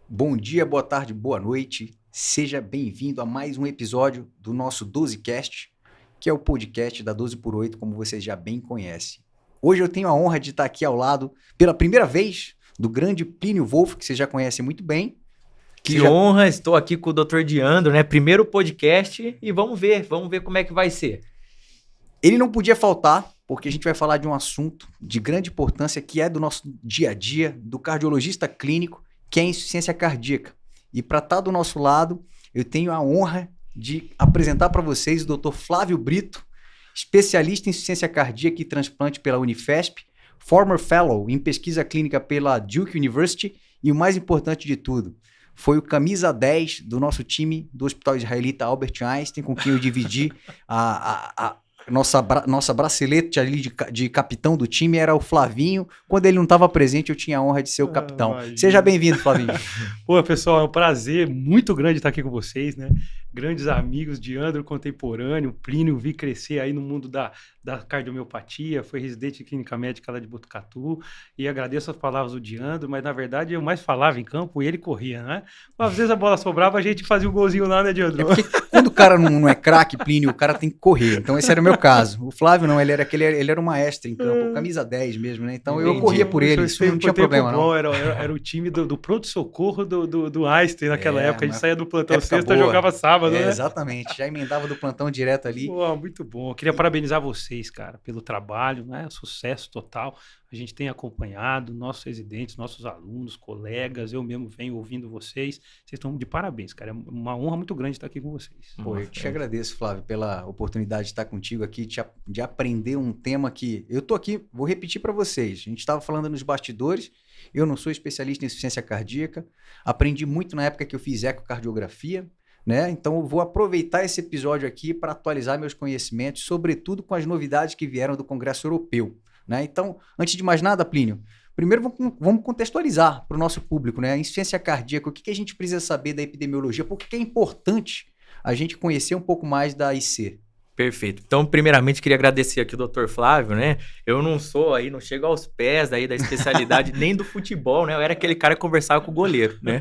Bom dia, boa tarde, boa noite. Seja bem-vindo a mais um episódio do nosso 12Cast, que é o podcast da 12 por 8, como vocês já bem conhecem. Hoje eu tenho a honra de estar aqui ao lado, pela primeira vez, do grande Plínio Wolff, que vocês já conhecem muito bem. Que honra, estou aqui com o Dr. Diandro, né? Primeiro podcast e vamos ver como é que vai ser. Ele não podia faltar, porque a gente vai falar de um assunto de grande importância que é do nosso dia a dia, do cardiologista clínico, que é a insuficiência cardíaca. E para estar do nosso lado, eu tenho a honra de apresentar para vocês o Dr. Flávio Brito, especialista em insuficiência cardíaca e transplante pela Unifesp, former fellow em pesquisa clínica pela Duke University e o mais importante de tudo, foi o camisa 10 do nosso time do Hospital Israelita Albert Einstein, com quem eu dividi a nossa bracelete ali de capitão do time, era o Flavinho. Quando ele não estava presente, eu tinha a honra de ser o capitão. Imagina. Seja bem-vindo, Flavinho. Pô, pessoal, é um prazer muito grande estar aqui com vocês, né? Grandes amigos, Diandro contemporâneo, Plínio, vi crescer aí no mundo da cardiomiopatia, foi residente de clínica médica lá de Botucatu, e agradeço as palavras do Diandro, mas na verdade eu mais falava em campo e ele corria, né? Às vezes a bola sobrava, a gente fazia um golzinho lá, né, Diandro? É porque quando o cara não é craque, Plínio, o cara tem que correr. Então esse era o meu caso. O Flávio não, ele era um maestro em campo, camisa 10 mesmo, né? Então eu corria por ele, isso não tinha problema não. Bom, era o time do pronto-socorro do Einstein naquela época, a gente saía do plantão época sexta e boa. jogava sábado, né? Exatamente, já emendava do plantão direto ali. Pô, muito bom. Eu queria parabenizar vocês, cara, pelo trabalho, né? Sucesso total. A gente tem acompanhado nossos residentes, nossos alunos, colegas, eu mesmo venho ouvindo vocês. Vocês estão de parabéns, cara. É uma honra muito grande estar aqui com vocês. Pô, eu te agradeço, Flávio, pela oportunidade de estar contigo aqui, de aprender um tema que eu tô aqui, vou repetir para vocês. A gente estava falando nos bastidores, eu não sou especialista em insuficiência cardíaca, aprendi muito na época que eu fiz ecocardiografia, né? Então eu vou aproveitar esse episódio aqui para atualizar meus conhecimentos, sobretudo com as novidades que vieram do Congresso Europeu, né? Então, antes de mais nada, Plínio, primeiro vamos contextualizar para o nosso público, né? A insuficiência cardíaca, o que a gente precisa saber da epidemiologia, por que é importante a gente conhecer um pouco mais da IC? Perfeito. Então, primeiramente, queria agradecer aqui o Dr. Flávio, né? Eu não chego aos pés aí da especialidade nem do futebol, né? Eu era aquele cara que conversava com o goleiro, né?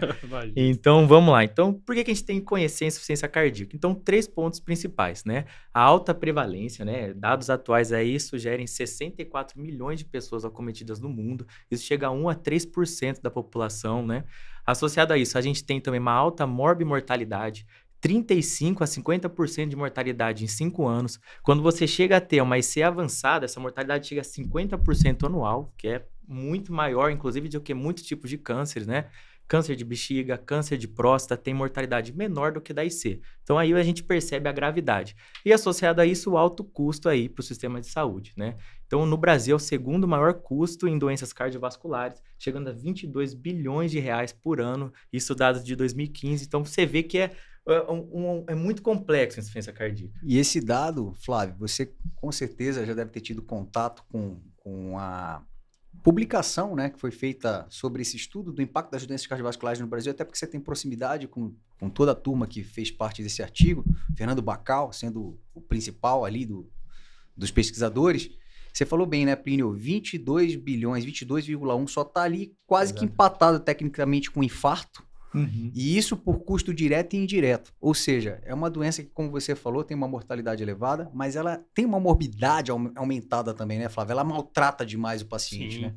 Então, vamos lá. Então, por que a gente tem que conhecer a insuficiência cardíaca? Então, 3 pontos principais, né? A alta prevalência, né? Dados atuais aí sugerem 64 milhões de pessoas acometidas no mundo. Isso chega a 1 a 3% da população, né? Associado a isso, a gente tem também uma alta morbimortalidade, 35 a 50% de mortalidade em 5 anos. Quando você chega a ter uma IC avançada, essa mortalidade chega a 50% anual, que é muito maior, inclusive, do que muitos tipos de cânceres, né? Câncer de bexiga, câncer de próstata tem mortalidade menor do que da IC. Então, aí a gente percebe a gravidade. E associado a isso, o alto custo aí para o sistema de saúde, né? Então, no Brasil, é o segundo maior custo em doenças cardiovasculares, chegando a 22 bilhões de reais por ano, isso dados de 2015. Então, você vê que é muito complexo a insuficiência cardíaca. E esse dado, Flávio, você com certeza já deve ter tido contato com a publicação, né, que foi feita sobre esse estudo do impacto das doenças cardiovasculares no Brasil, até porque você tem proximidade com toda a turma que fez parte desse artigo, Fernando Bacal sendo o principal ali dos pesquisadores. Você falou bem, né, Plínio? 22 bilhões, 22,1, só está ali quase que empatado tecnicamente com infarto. Uhum. E isso por custo direto e indireto. Ou seja, é uma doença que, como você falou, tem uma mortalidade elevada, mas ela tem uma morbidade aumentada também, né, Flávio? Ela maltrata demais o paciente, Sim. né?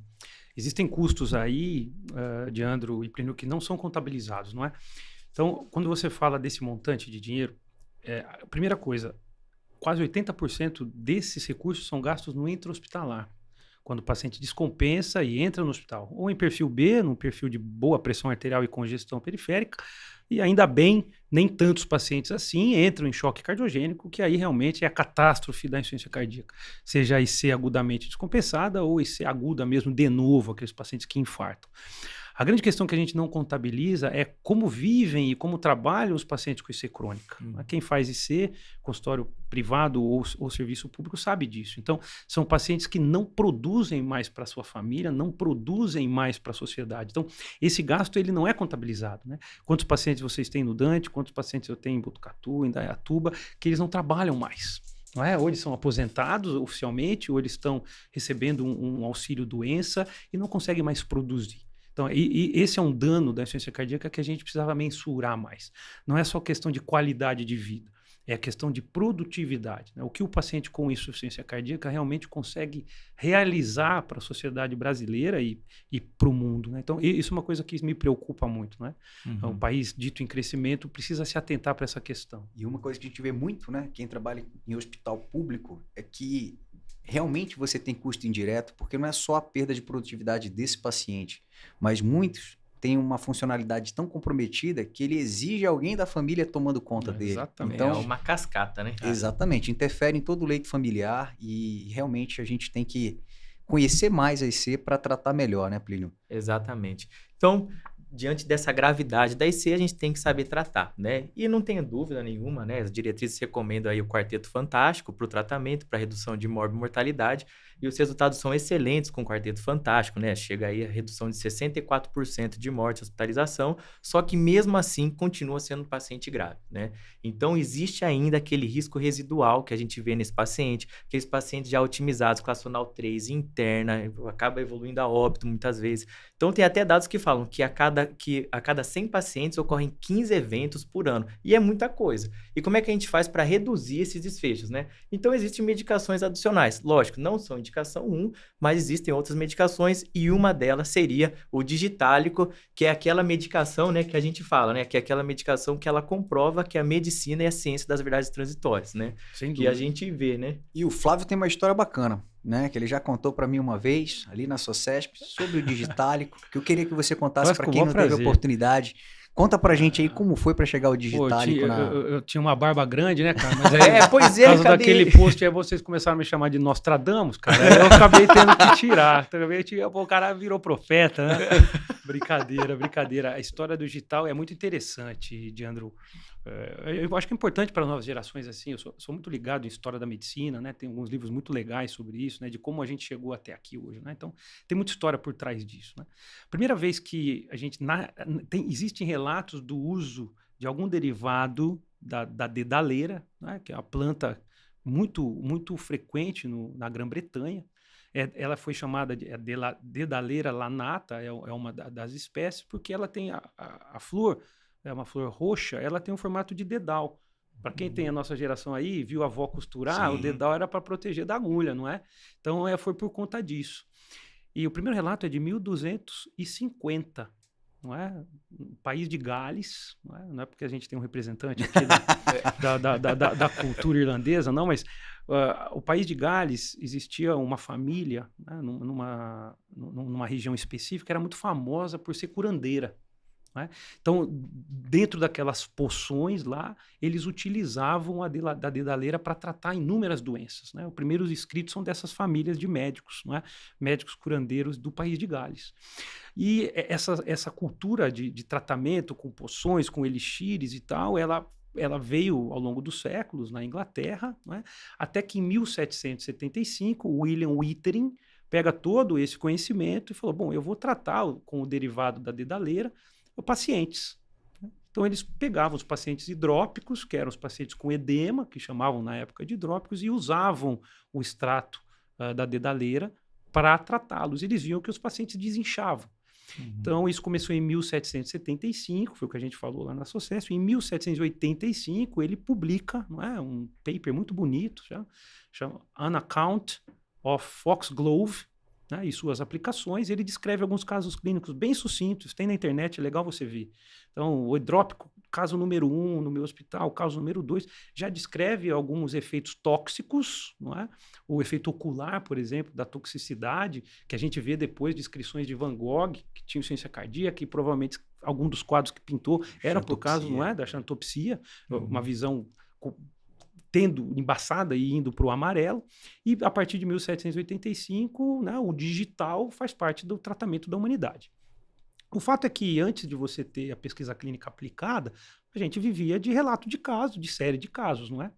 Existem custos aí, Diandro e Plínio, que não são contabilizados, não é? Então, quando você fala desse montante de dinheiro, a primeira coisa, quase 80% desses recursos são gastos no intra-hospitalar, quando o paciente descompensa e entra no hospital, ou em perfil B, num perfil de boa pressão arterial e congestão periférica, e ainda bem, nem tantos pacientes assim entram em choque cardiogênico, que aí realmente é a catástrofe da insuficiência cardíaca, seja a IC agudamente descompensada ou IC aguda mesmo de novo, aqueles pacientes que infartam. A grande questão que a gente não contabiliza é como vivem e como trabalham os pacientes com IC crônica. Quem faz IC, consultório privado ou serviço público, sabe disso. Então, são pacientes que não produzem mais para a sua família, não produzem mais para a sociedade. Então, esse gasto ele não é contabilizado, né? Quantos pacientes vocês têm no Dante, quantos pacientes eu tenho em Botucatu, em Indaiatuba, que eles não trabalham mais. Não é? Ou eles são aposentados oficialmente, ou eles estão recebendo um auxílio doença e não conseguem mais produzir. Então, esse é um dano da insuficiência cardíaca que a gente precisava mensurar mais. Não é só questão de qualidade de vida, é a questão de produtividade, né? O que o paciente com insuficiência cardíaca realmente consegue realizar para a sociedade brasileira e para o mundo, né? Então, isso é uma coisa que me preocupa muito, né? Então, um país dito em crescimento precisa se atentar para essa questão. E uma coisa que a gente vê muito, né, quem trabalha em hospital público, é que realmente você tem custo indireto, porque não é só a perda de produtividade desse paciente, mas muitos têm uma funcionalidade tão comprometida que ele exige alguém da família tomando conta dele. Exatamente. Então, é uma cascata, né? Exatamente, interfere em todo o leito familiar e realmente a gente tem que conhecer mais a IC para tratar melhor, né, Plínio? Exatamente. Então, diante dessa gravidade da IC, a gente tem que saber tratar, né? E não tenha dúvida nenhuma, né? As diretrizes recomendam aí o quarteto fantástico para o tratamento, para redução de morbimortalidade, e os resultados são excelentes com o quarteto fantástico, né? Chega aí a redução de 64% de morte e hospitalização, só que mesmo assim continua sendo um paciente grave, né? Então, existe ainda aquele risco residual que a gente vê nesse paciente, aqueles pacientes já otimizados, classe funcional 3, interna, acaba evoluindo a óbito muitas vezes. Então, tem até dados que falam que a cada 100 pacientes ocorrem 15 eventos por ano. E é muita coisa. E como é que a gente faz para reduzir esses desfechos, né? Então, existem medicações adicionais. Lógico, não são indicação 1, mas existem outras medicações e uma delas seria o digitálico, que é aquela medicação, né, que a gente fala, né? Que é aquela medicação que ela comprova que a medicina é a ciência das verdades transitórias, né? Sem dúvida. Que a gente vê, né? E o Flávio tem uma história bacana, né? Que ele já contou para mim uma vez, ali na Socesp, sobre o digitálico, que eu queria que você contasse para quem não teve oportunidade. Conta pra gente aí como foi pra chegar o digitálico. Eu tinha uma barba grande, né, cara? Mas aí, pois é, por causa daquele post aí, vocês começaram a me chamar de Nostradamus, cara. Aí eu acabei tendo que tirar. O cara virou profeta, né? Brincadeira. A história do digital é muito interessante, Diandro. Eu acho que é importante para novas gerações, assim, eu sou muito ligado em história da medicina, né? Tem alguns livros muito legais sobre isso, né? De como a gente chegou até aqui hoje, né? Então, tem muita história por trás disso, né? Primeira vez que a gente... existem relatos do uso de algum derivado da dedaleira, né? Que é uma planta muito frequente na Grã-Bretanha. Ela foi chamada de dedaleira lanata, é uma das espécies, porque ela tem a flor... É uma flor roxa, ela tem um formato de dedal. Para quem tem a nossa geração aí, viu a avó costurar, o dedal era para proteger da agulha, não é? Então, foi por conta disso. E o primeiro relato é de 1250, não é? País de Gales, não é porque a gente tem um representante aqui da cultura irlandesa, não, mas o País de Gales existia uma família, né, numa região específica, era muito famosa por ser curandeira. Né? Então, dentro daquelas poções lá, eles utilizavam da dedaleira para tratar inúmeras doenças. Né? Os primeiros escritos são dessas famílias de médicos, não é? Médicos curandeiros do País de Gales. E essa cultura de tratamento com poções, com elixires e tal, ela veio ao longo dos séculos na Inglaterra, não é? Até que em 1775, William Withering pega todo esse conhecimento e falou, bom, eu vou tratar com o derivado da dedaleira pacientes. Então, eles pegavam os pacientes hidrópicos, que eram os pacientes com edema, que chamavam na época de hidrópicos, e usavam o extrato da dedaleira para tratá-los. Eles viam que os pacientes desinchavam. Então, isso começou em 1775, foi o que a gente falou lá na Socesp. Em 1785, ele publica, não é, um paper muito bonito, chama An Account of Foxglove, né, e suas aplicações. Ele descreve alguns casos clínicos bem sucintos, tem na internet, é legal você ver. Então, o hidrópico, caso número 1 no meu hospital, caso número 2, já descreve alguns efeitos tóxicos, não é? O efeito ocular, por exemplo, da toxicidade, que a gente vê depois de descrições de Van Gogh, que tinha insuficiência cardíaca, e provavelmente algum dos quadros que pintou era por causa, não é, da xantopsia, uma visão tendo embaçada e indo para o amarelo, e a partir de 1785, né, o digital faz parte do tratamento da humanidade. O fato é que antes de você ter a pesquisa clínica aplicada, a gente vivia de relato de casos, de série de casos, não é?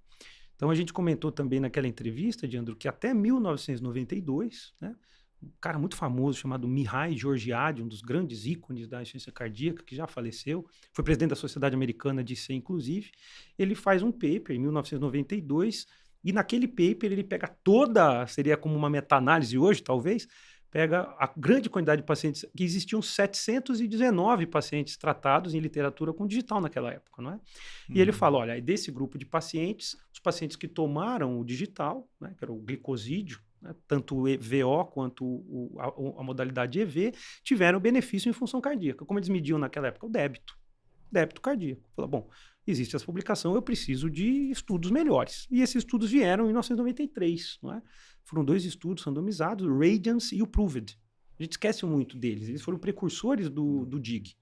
Então a gente comentou também naquela entrevista, Diandro, que até 1992, né, um cara muito famoso chamado Mihai Georgiadi, um dos grandes ícones da insuficiência cardíaca, que já faleceu, foi presidente da Sociedade Americana de IC, inclusive, ele faz um paper em 1992, e naquele paper ele pega seria como uma meta-análise hoje, talvez, pega a grande quantidade de pacientes, que existiam 719 pacientes tratados em literatura com digital naquela época, não é? E ele fala, olha, desse grupo de pacientes, os pacientes que tomaram o digital, né, que era o glicosídeo, né, tanto o VO quanto a modalidade EV, tiveram benefício em função cardíaca. Como eles mediam naquela época? O débito cardíaco. Fala, bom, existe essa publicação, eu preciso de estudos melhores. E esses estudos vieram em 1993, não é? Foram 2 estudos randomizados, o Radiance e o Proved. A gente esquece muito deles, eles foram precursores do DIG.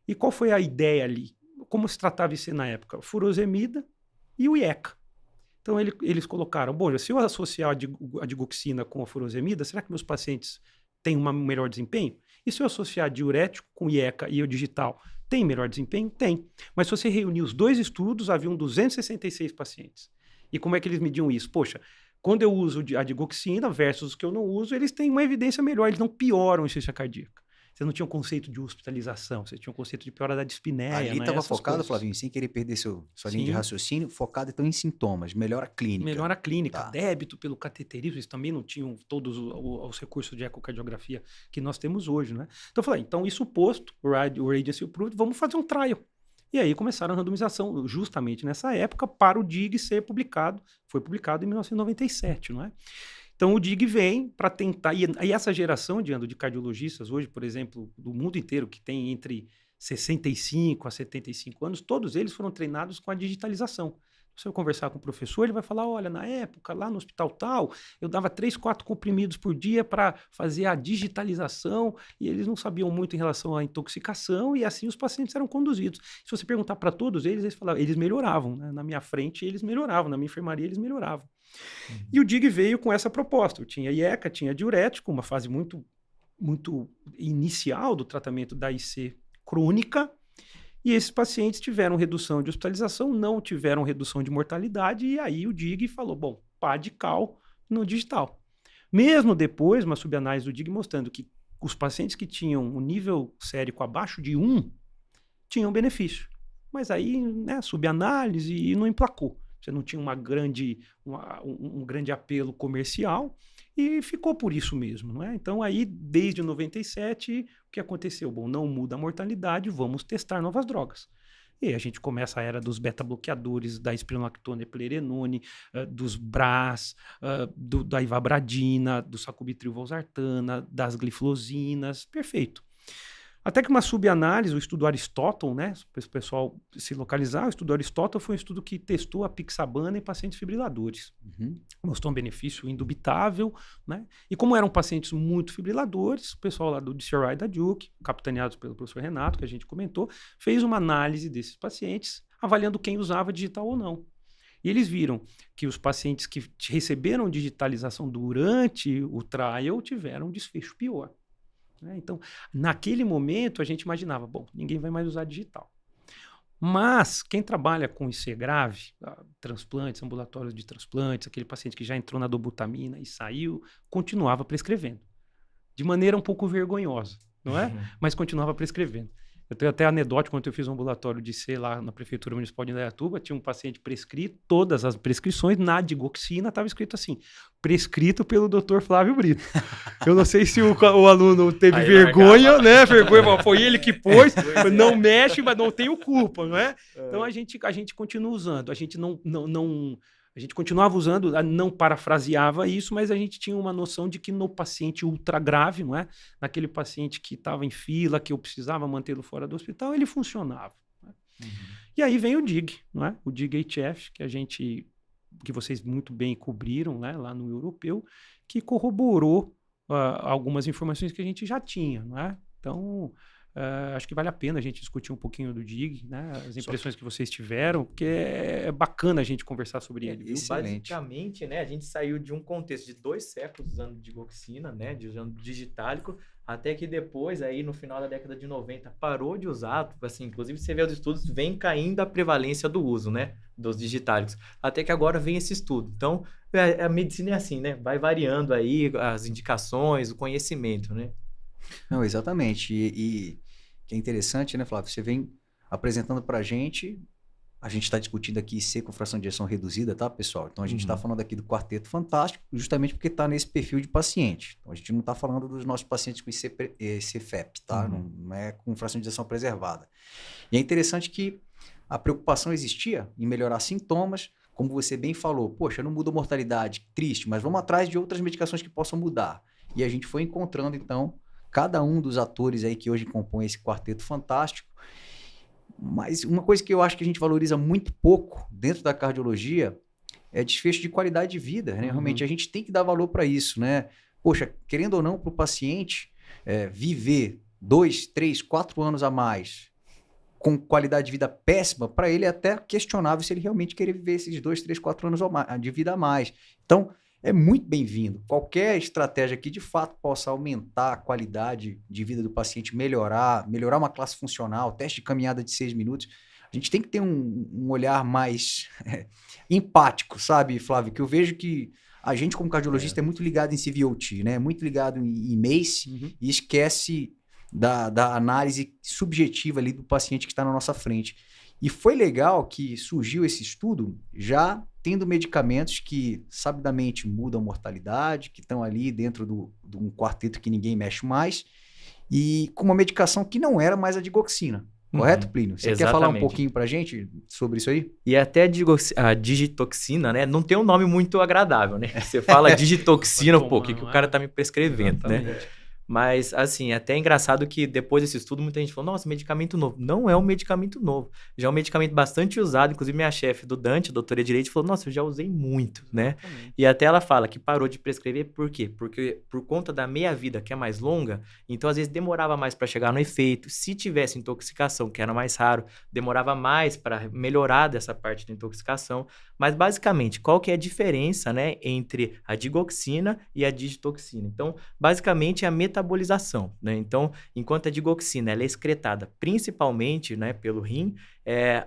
E qual foi a ideia ali? Como se tratava isso na época? Furosemida e o IECA. Então eles colocaram, bom, se eu associar a digoxina com a furosemida, será que meus pacientes têm um melhor desempenho? E se eu associar diurético com o IECA e o digital, tem melhor desempenho? Tem. Mas se você reunir os 2 estudos, haviam 266 pacientes. E como é que eles mediam isso? Poxa, quando eu uso a digoxina versus os que eu não uso, eles têm uma evidência melhor, eles não pioram a insuficiência cardíaca. Você não tinha um conceito de hospitalização, você tinha um conceito de piora da dispneia. Ali né? estava focado, Flavinho, sem querer perder sua linha de raciocínio, focado então em sintomas, melhora clínica. Melhora clínica, tá. Débito pelo cateterismo, eles também não tinham todos os recursos de ecocardiografia que nós temos hoje, né? Então eu falei, então isso posto, o Radiance e o Proved, vamos fazer um trial. E aí começaram a randomização justamente nessa época para o DIG ser publicado, foi publicado em 1997, não é? Então, o DIG vem para tentar... E essa geração de cardiologistas hoje, por exemplo, do mundo inteiro, que tem entre 65 a 75 anos, todos eles foram treinados com a digitalização. Se eu conversar com o professor, ele vai falar, olha, na época, lá no hospital tal, eu dava 3, 4 comprimidos por dia para fazer a digitalização, e eles não sabiam muito em relação à intoxicação, e assim os pacientes eram conduzidos. Se você perguntar para todos eles falavam, eles melhoravam, né? Na minha frente eles melhoravam, na minha enfermaria eles melhoravam. E o DIG veio com essa proposta. Eu tinha IECA, tinha diurético, uma fase muito, muito inicial do tratamento da IC crônica, e esses pacientes tiveram redução de hospitalização, não tiveram redução de mortalidade, e aí o DIG falou, bom, pá de cal no digital. Mesmo depois, uma subanálise do DIG mostrando que os pacientes que tinham um nível sérico abaixo de 1 tinham benefício. Mas aí, né, subanálise e não emplacou. Você não tinha um grande apelo comercial e ficou por isso mesmo, não é? Então aí, desde 97, o que aconteceu? Bom, não muda a mortalidade, vamos testar novas drogas. E aí a gente começa a era dos beta-bloqueadores, da espironolactona e plerenone, dos BRAS, da ivabradina, do sacubitril/valsartana, das gliflosinas, perfeito. Até que uma subanálise, o estudo Aristotle, né, para o pessoal se localizar, o estudo Aristotle foi um estudo que testou a pixabana em pacientes fibriladores. Mostrou um benefício indubitável, né? E como eram pacientes muito fibriladores, o pessoal lá do DCRI da Duke, capitaneados pelo professor Renato, que a gente comentou, fez uma análise desses pacientes, avaliando quem usava digital ou não. E eles viram que os pacientes que receberam digitalização durante o trial tiveram um desfecho pior. Então, naquele momento, a gente imaginava, bom, ninguém vai mais usar digital. Mas quem trabalha com IC grave, transplantes, ambulatórios de transplantes, aquele paciente que já entrou na dobutamina e saiu, continuava prescrevendo. De maneira um pouco vergonhosa, não é? Mas continuava prescrevendo. Eu tenho até anedótico, quando eu fiz um ambulatório de IC lá na Prefeitura Municipal de Indaiatuba, tinha um paciente prescrito, todas as prescrições, na digoxina estava escrito assim, prescrito pelo Dr. Flávio Brito. Eu não sei se o aluno teve vergonha, né? Vergonha, foi ele que pôs, não mexe, mas não tem culpa, não é? Então a gente continua usando, a gente continuava usando, não parafraseava isso, mas a gente tinha uma noção de que no paciente ultra grave, não é? Naquele paciente que estava em fila, que eu precisava mantê-lo fora do hospital, ele funcionava. Né? E aí vem o DIG, não é? O DIG-HF, que vocês muito bem cobriram, né? Lá no europeu, que corroborou algumas informações que a gente já tinha, não é? Então, acho que vale a pena a gente discutir um pouquinho do DIG, né? As impressões que vocês tiveram, porque é bacana a gente conversar sobre ele. Excelente. Basicamente, né, a gente saiu de um contexto de 2 séculos usando digoxina, né, usando digitálico, até que depois, aí no final da década de 90, parou de usar, assim, inclusive você vê os estudos, vem caindo a prevalência do uso, né, dos digitálicos, até que agora vem esse estudo. Então, a medicina é assim, né, vai variando aí as indicações, o conhecimento, né. Não, exatamente. E que é interessante, né, Flávio? Você vem apresentando para a gente A gente está discutindo aqui IC com fração de ejeção reduzida, tá, pessoal? Então, a gente está falando aqui do quarteto fantástico, justamente porque está nesse perfil de paciente. Então, a gente não está falando dos nossos pacientes com IC-FEP, tá? Não é com fração de ejeção preservada. E é interessante que a preocupação existia em melhorar sintomas, como você bem falou. Poxa, não muda a mortalidade, triste, mas vamos atrás de outras medicações que possam mudar. E a gente foi encontrando, então, cada um dos atores aí que hoje compõem esse quarteto fantástico. Mas uma coisa que eu acho que a gente valoriza muito pouco dentro da cardiologia é desfecho de qualidade de vida, né? Realmente a gente tem que dar valor para isso, né? Poxa, querendo ou não, para o paciente viver 2, 3, 4 anos a mais com qualidade de vida péssima, para ele é até questionável se ele realmente querer viver esses 2, 3, 4 anos de vida a mais. Então, é muito bem-vindo. Qualquer estratégia que, de fato, possa aumentar a qualidade de vida do paciente, melhorar uma classe funcional, teste de caminhada de 6 minutos, a gente tem que ter um olhar mais empático, sabe, Flávio? Que eu vejo que a gente, como cardiologista, é muito ligado em CVOT, né? Muito ligado em MACE e esquece da análise subjetiva ali do paciente que está na nossa frente. E foi legal que surgiu esse estudo já tendo medicamentos que sabidamente mudam a mortalidade, que estão ali dentro de um quarteto que ninguém mexe mais, e com uma medicação que não era mais a digoxina. Correto, Plínio? Você quer falar um pouquinho pra gente sobre isso aí? E até a digitoxina, né? Não tem um nome muito agradável, né? Você fala digitoxina, pô, o que o cara tá me prescrevendo, né? Mas, assim, é até engraçado que depois desse estudo, muita gente falou, nossa, medicamento novo. Não é um medicamento novo. Já é um medicamento bastante usado. Inclusive, minha chefe do Dante, doutora de Direito, falou, nossa, eu já usei muito, né? E até ela fala que parou de prescrever por quê? Porque por conta da meia-vida, que é mais longa, então, às vezes, demorava mais para chegar no efeito. Se tivesse intoxicação, que era mais raro, demorava mais para melhorar dessa parte da intoxicação. Mas, basicamente, qual que é a diferença, né, entre a digoxina e a digitoxina? Então, basicamente, é a metabolização, né? Então, enquanto a digoxina ela é excretada principalmente, né, pelo rim,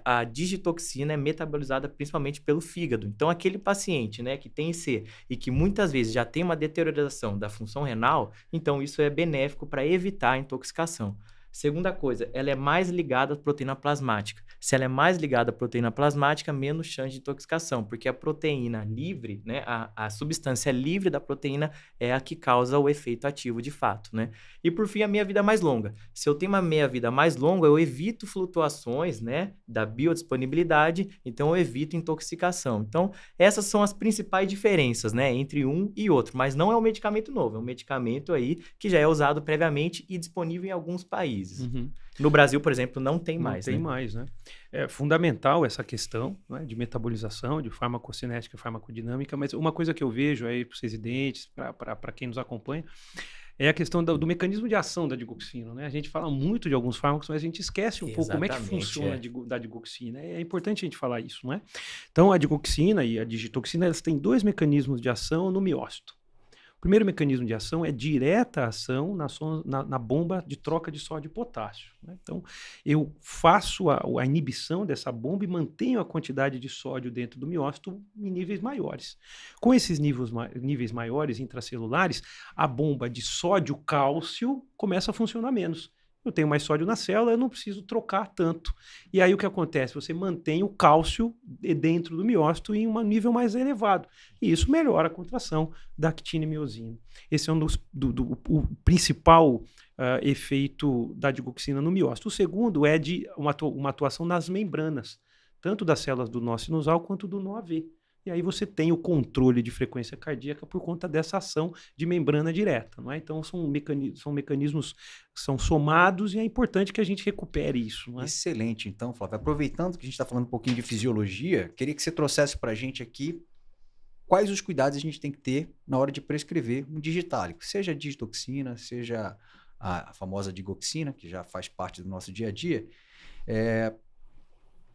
a digitoxina é metabolizada principalmente pelo fígado. Então, aquele paciente, né, que tem IC e que muitas vezes já tem uma deterioração da função renal, então isso é benéfico para evitar a intoxicação. Segunda coisa, ela é mais ligada à proteína plasmática. Se ela é mais ligada à proteína plasmática, menos chance de intoxicação, porque a proteína livre, né, a substância livre da proteína é a que causa o efeito ativo de fato, né? E por fim, a meia-vida mais longa. Se eu tenho uma meia-vida mais longa, eu evito flutuações, né, da biodisponibilidade, então eu evito intoxicação. Então, essas são as principais diferenças, né, entre um e outro, mas não é um medicamento novo, é um medicamento aí que já é usado previamente e disponível em alguns países. No Brasil, por exemplo, não tem mais. Não tem mais, né? É fundamental essa questão, né, de metabolização, de farmacocinética, farmacodinâmica, mas uma coisa que eu vejo aí para os residentes, para quem nos acompanha, é a questão do mecanismo de ação da digoxina, né? A gente fala muito de alguns fármacos, mas a gente esquece pouco como é que funciona da digoxina. É importante a gente falar isso, não é? Então, a digoxina e a digitoxina, elas têm 2 mecanismos de ação no miócito. O primeiro mecanismo de ação é direta ação na bomba de troca de sódio e potássio, né? Então, eu faço a inibição dessa bomba e mantenho a quantidade de sódio dentro do miócito em níveis maiores. Com esses níveis maiores intracelulares, a bomba de sódio-cálcio começa a funcionar menos. Eu tenho mais sódio na célula, eu não preciso trocar tanto. E aí o que acontece? Você mantém o cálcio dentro do miócito em um nível mais elevado. E isso melhora a contração da actina e miosina. Esse é o principal efeito da digoxina no miócito. O segundo é de uma atuação nas membranas, tanto das células do nó sinusal quanto do nó AV. E aí você tem o controle de frequência cardíaca por conta dessa ação de membrana direta, não é? Então são mecanismos que são somados e é importante que a gente recupere isso, não é? Excelente, então, Flávio. Aproveitando que a gente está falando um pouquinho de fisiologia, queria que você trouxesse para a gente aqui quais os cuidados a gente tem que ter na hora de prescrever um digitálico, seja a digitoxina, seja a famosa digoxina, que já faz parte do nosso dia a dia.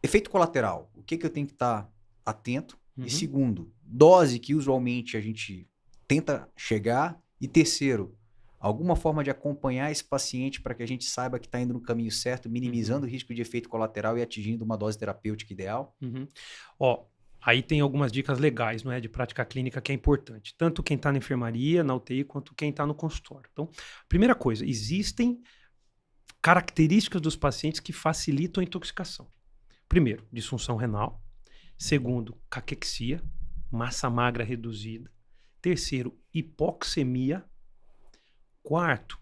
Efeito colateral, o que eu tenho que estar atento? E segundo, dose que usualmente a gente tenta chegar. E terceiro, alguma forma de acompanhar esse paciente para que a gente saiba que está indo no caminho certo, minimizando o risco de efeito colateral e atingindo uma dose terapêutica ideal. Aí tem algumas dicas legais, não é, de prática clínica que é importante. Tanto quem está na enfermaria, na UTI, quanto quem está no consultório. Então, primeira coisa, existem características dos pacientes que facilitam a intoxicação. Primeiro, disfunção renal. Segundo, caquexia, massa magra reduzida. Terceiro, hipoxemia. Quarto,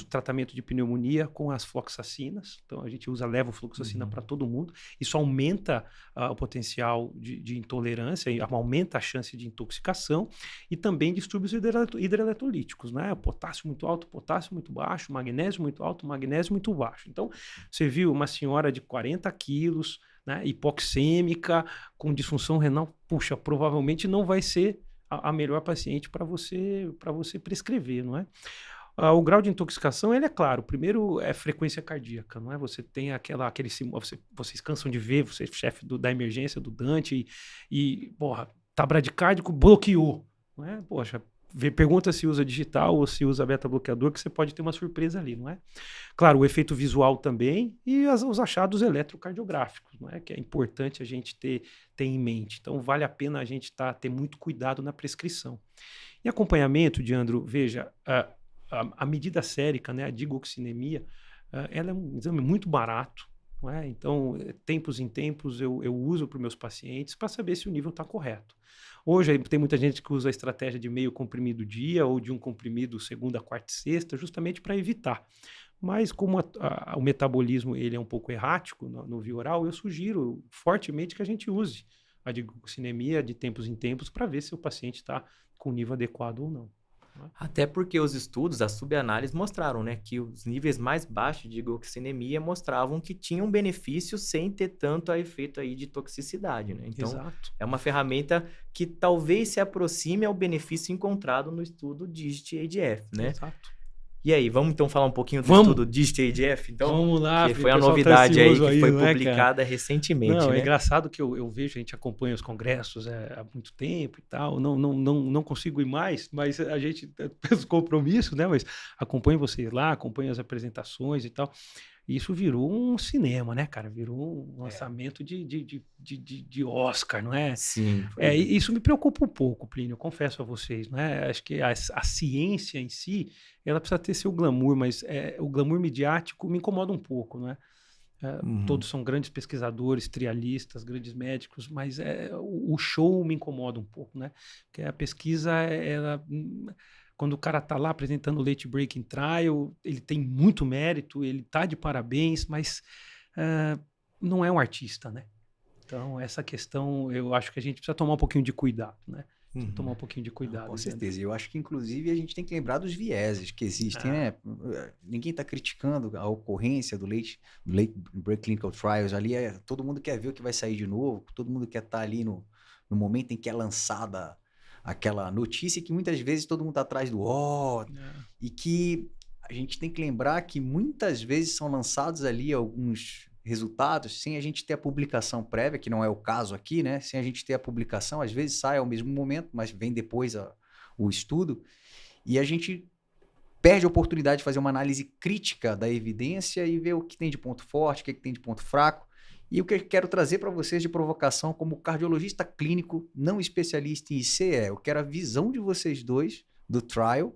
tratamento de pneumonia com as fluoxacinas. Então, a gente usa levofluoxacina para todo mundo. Isso aumenta o potencial de intolerância, aumenta a chance de intoxicação e também distúrbios hidroeletrolíticos, né? Potássio muito alto, potássio muito baixo, magnésio muito alto, magnésio muito baixo. Então, você viu uma senhora de 40 quilos, né, hipoxêmica, com disfunção renal, puxa, provavelmente não vai ser a melhor paciente para você prescrever, não é? O grau de intoxicação, ele é claro. Primeiro é frequência cardíaca, não é? Você tem vocês cansam de ver, você é chefe da emergência do Dante porra, tá bradicárdico, bloqueou, não é? Poxa, pergunta se usa digital ou se usa beta-bloqueador, que você pode ter uma surpresa ali, não é? Claro, o efeito visual também e os achados eletrocardiográficos, não é? Que é importante a gente ter em mente. Então, vale a pena a gente ter muito cuidado na prescrição. E acompanhamento, Diandro, veja, a medida sérica, né, a digoxinemia, ela é um exame muito barato, não é? Então, tempos em tempos, eu uso para os meus pacientes para saber se o nível está correto. Hoje, tem muita gente que usa a estratégia de meio comprimido dia ou de um comprimido segunda, quarta e sexta, justamente para evitar. Mas como o metabolismo ele é um pouco errático no via oral, eu sugiro fortemente que a gente use a digoxinemia de tempos em tempos para ver se o paciente está com o nível adequado ou não. Até porque os estudos, as subanálises mostraram, né, que os níveis mais baixos de digoxinemia mostravam que tinham benefícios sem ter tanto efeito aí de toxicidade, né? Então, exato, é uma ferramenta que talvez se aproxime ao benefício encontrado no estudo DIGIT-ADF, né? Exato. E aí, vamos então falar um pouquinho do estudo DIGIT-ADF? Então, vamos lá, que foi a novidade aí que foi não é, publicada recentemente, não, né? É engraçado que eu vejo, a gente acompanha os congressos há muito tempo e tal, não consigo ir mais, mas a gente tem os compromissos, né? Mas acompanho vocês lá, acompanho as apresentações e tal. E isso virou um cinema, né, cara? Virou um lançamento de Oscar, não é? Sim. Isso me preocupa um pouco, Plínio, eu confesso a vocês, né? Acho que a ciência em si, ela precisa ter seu glamour, mas o glamour midiático me incomoda um pouco, não é? Todos são grandes pesquisadores, trialistas, grandes médicos, mas o show me incomoda um pouco, né? Porque a pesquisa, quando o cara está lá apresentando o late breaking trial, ele tem muito mérito, ele está de parabéns, mas não é um artista, né? Então, essa questão, eu acho que a gente precisa tomar um pouquinho de cuidado, né? Tomar um pouquinho de cuidado. Com certeza. Eu acho que, inclusive, a gente tem que lembrar dos vieses que existem, né? Ninguém está criticando a ocorrência do late break clinical trials. Ali todo mundo quer ver o que vai sair de novo, todo mundo quer estar ali no momento em que é lançada aquela notícia que muitas vezes todo mundo está atrás do e que a gente tem que lembrar que muitas vezes são lançados ali alguns resultados sem a gente ter a publicação prévia, que não é o caso aqui, né? Sem a gente ter a publicação, às vezes sai ao mesmo momento, mas vem depois o estudo, e a gente perde a oportunidade de fazer uma análise crítica da evidência e ver o que tem de ponto forte, o que tem de ponto fraco. E o que eu quero trazer para vocês de provocação como cardiologista clínico, não especialista em ICE, eu quero a visão de vocês dois do trial,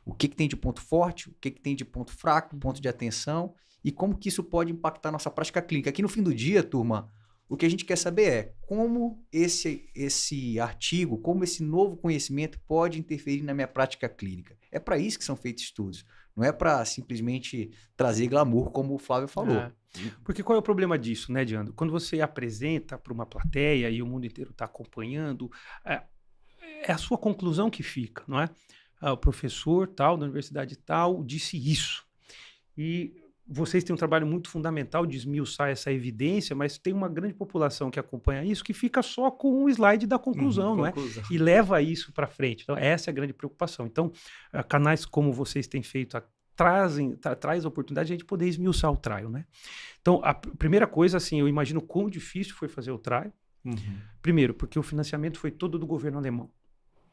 o que tem de ponto forte, o que tem de ponto fraco, ponto de atenção, e como que isso pode impactar a nossa prática clínica. Aqui no fim do dia, turma, o que a gente quer saber é como esse artigo, como esse novo conhecimento pode interferir na minha prática clínica. É para isso que são feitos estudos. Não é para simplesmente trazer glamour, como o Flávio falou. Porque qual é o problema disso, né, Diandro? Quando você apresenta para uma plateia e o mundo inteiro está acompanhando, é a sua conclusão que fica, não é? O professor tal, da universidade tal, disse isso. E vocês têm um trabalho muito fundamental de esmiuçar essa evidência, mas tem uma grande população que acompanha isso que fica só com o slide da conclusão, não é? E leva isso para frente. Então, essa é a grande preocupação. Então, canais como vocês têm feito traz a oportunidade de a gente poder esmiuçar o trial, né? Então, a primeira coisa, assim, eu imagino quão difícil foi fazer o trial. Primeiro, porque o financiamento foi todo do governo alemão.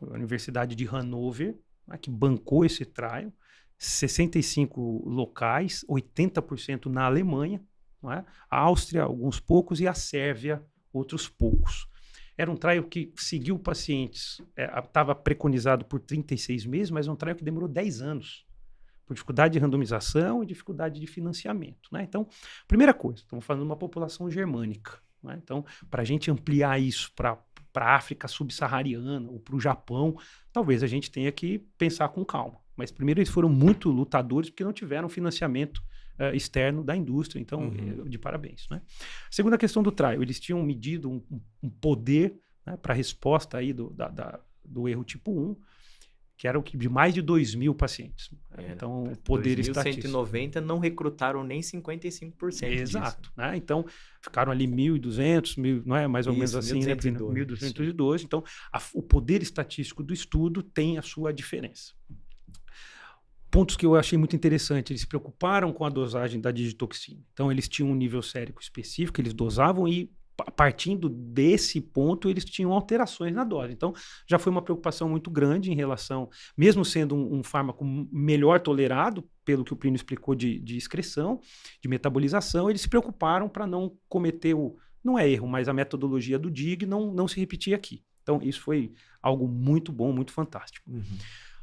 A Universidade de Hannover, que bancou esse trial. 65 locais, 80% na Alemanha, não é? A Áustria, alguns poucos, e a Sérvia, outros poucos. Era um trial que seguiu pacientes, estava preconizado por 36 meses, mas é um trial que demorou 10 anos. com dificuldade de randomização e dificuldade de financiamento, né? Então, primeira coisa, estamos falando de uma população germânica, né? Então, para a gente ampliar isso para a África subsaariana ou para o Japão, talvez a gente tenha que pensar com calma. Mas primeiro eles foram muito lutadores porque não tiveram financiamento externo da indústria, então de parabéns, né? Segunda questão do trial, eles tinham medido um poder, né, para a resposta aí do erro tipo 1, que era o que de mais de 2.000 pacientes. Então, o poder estatístico. 2.190 não recrutaram nem 55% Exato, disso. Né? Então, ficaram ali 1.200, não é? Mais ou menos assim, 1.212. Né? 1.212. Então, o poder estatístico do estudo tem a sua diferença. Pontos que eu achei muito interessante, eles se preocuparam com a dosagem da digitoxina. Então, eles tinham um nível sérico específico, eles dosavam e, partindo desse ponto, eles tinham alterações na dose. Então, já foi uma preocupação muito grande em relação, mesmo sendo um fármaco melhor tolerado, pelo que o Plínio explicou de excreção, de metabolização, eles se preocuparam para não cometer não é erro, mas a metodologia do DIG não se repetir aqui. Então, isso foi algo muito bom, muito fantástico.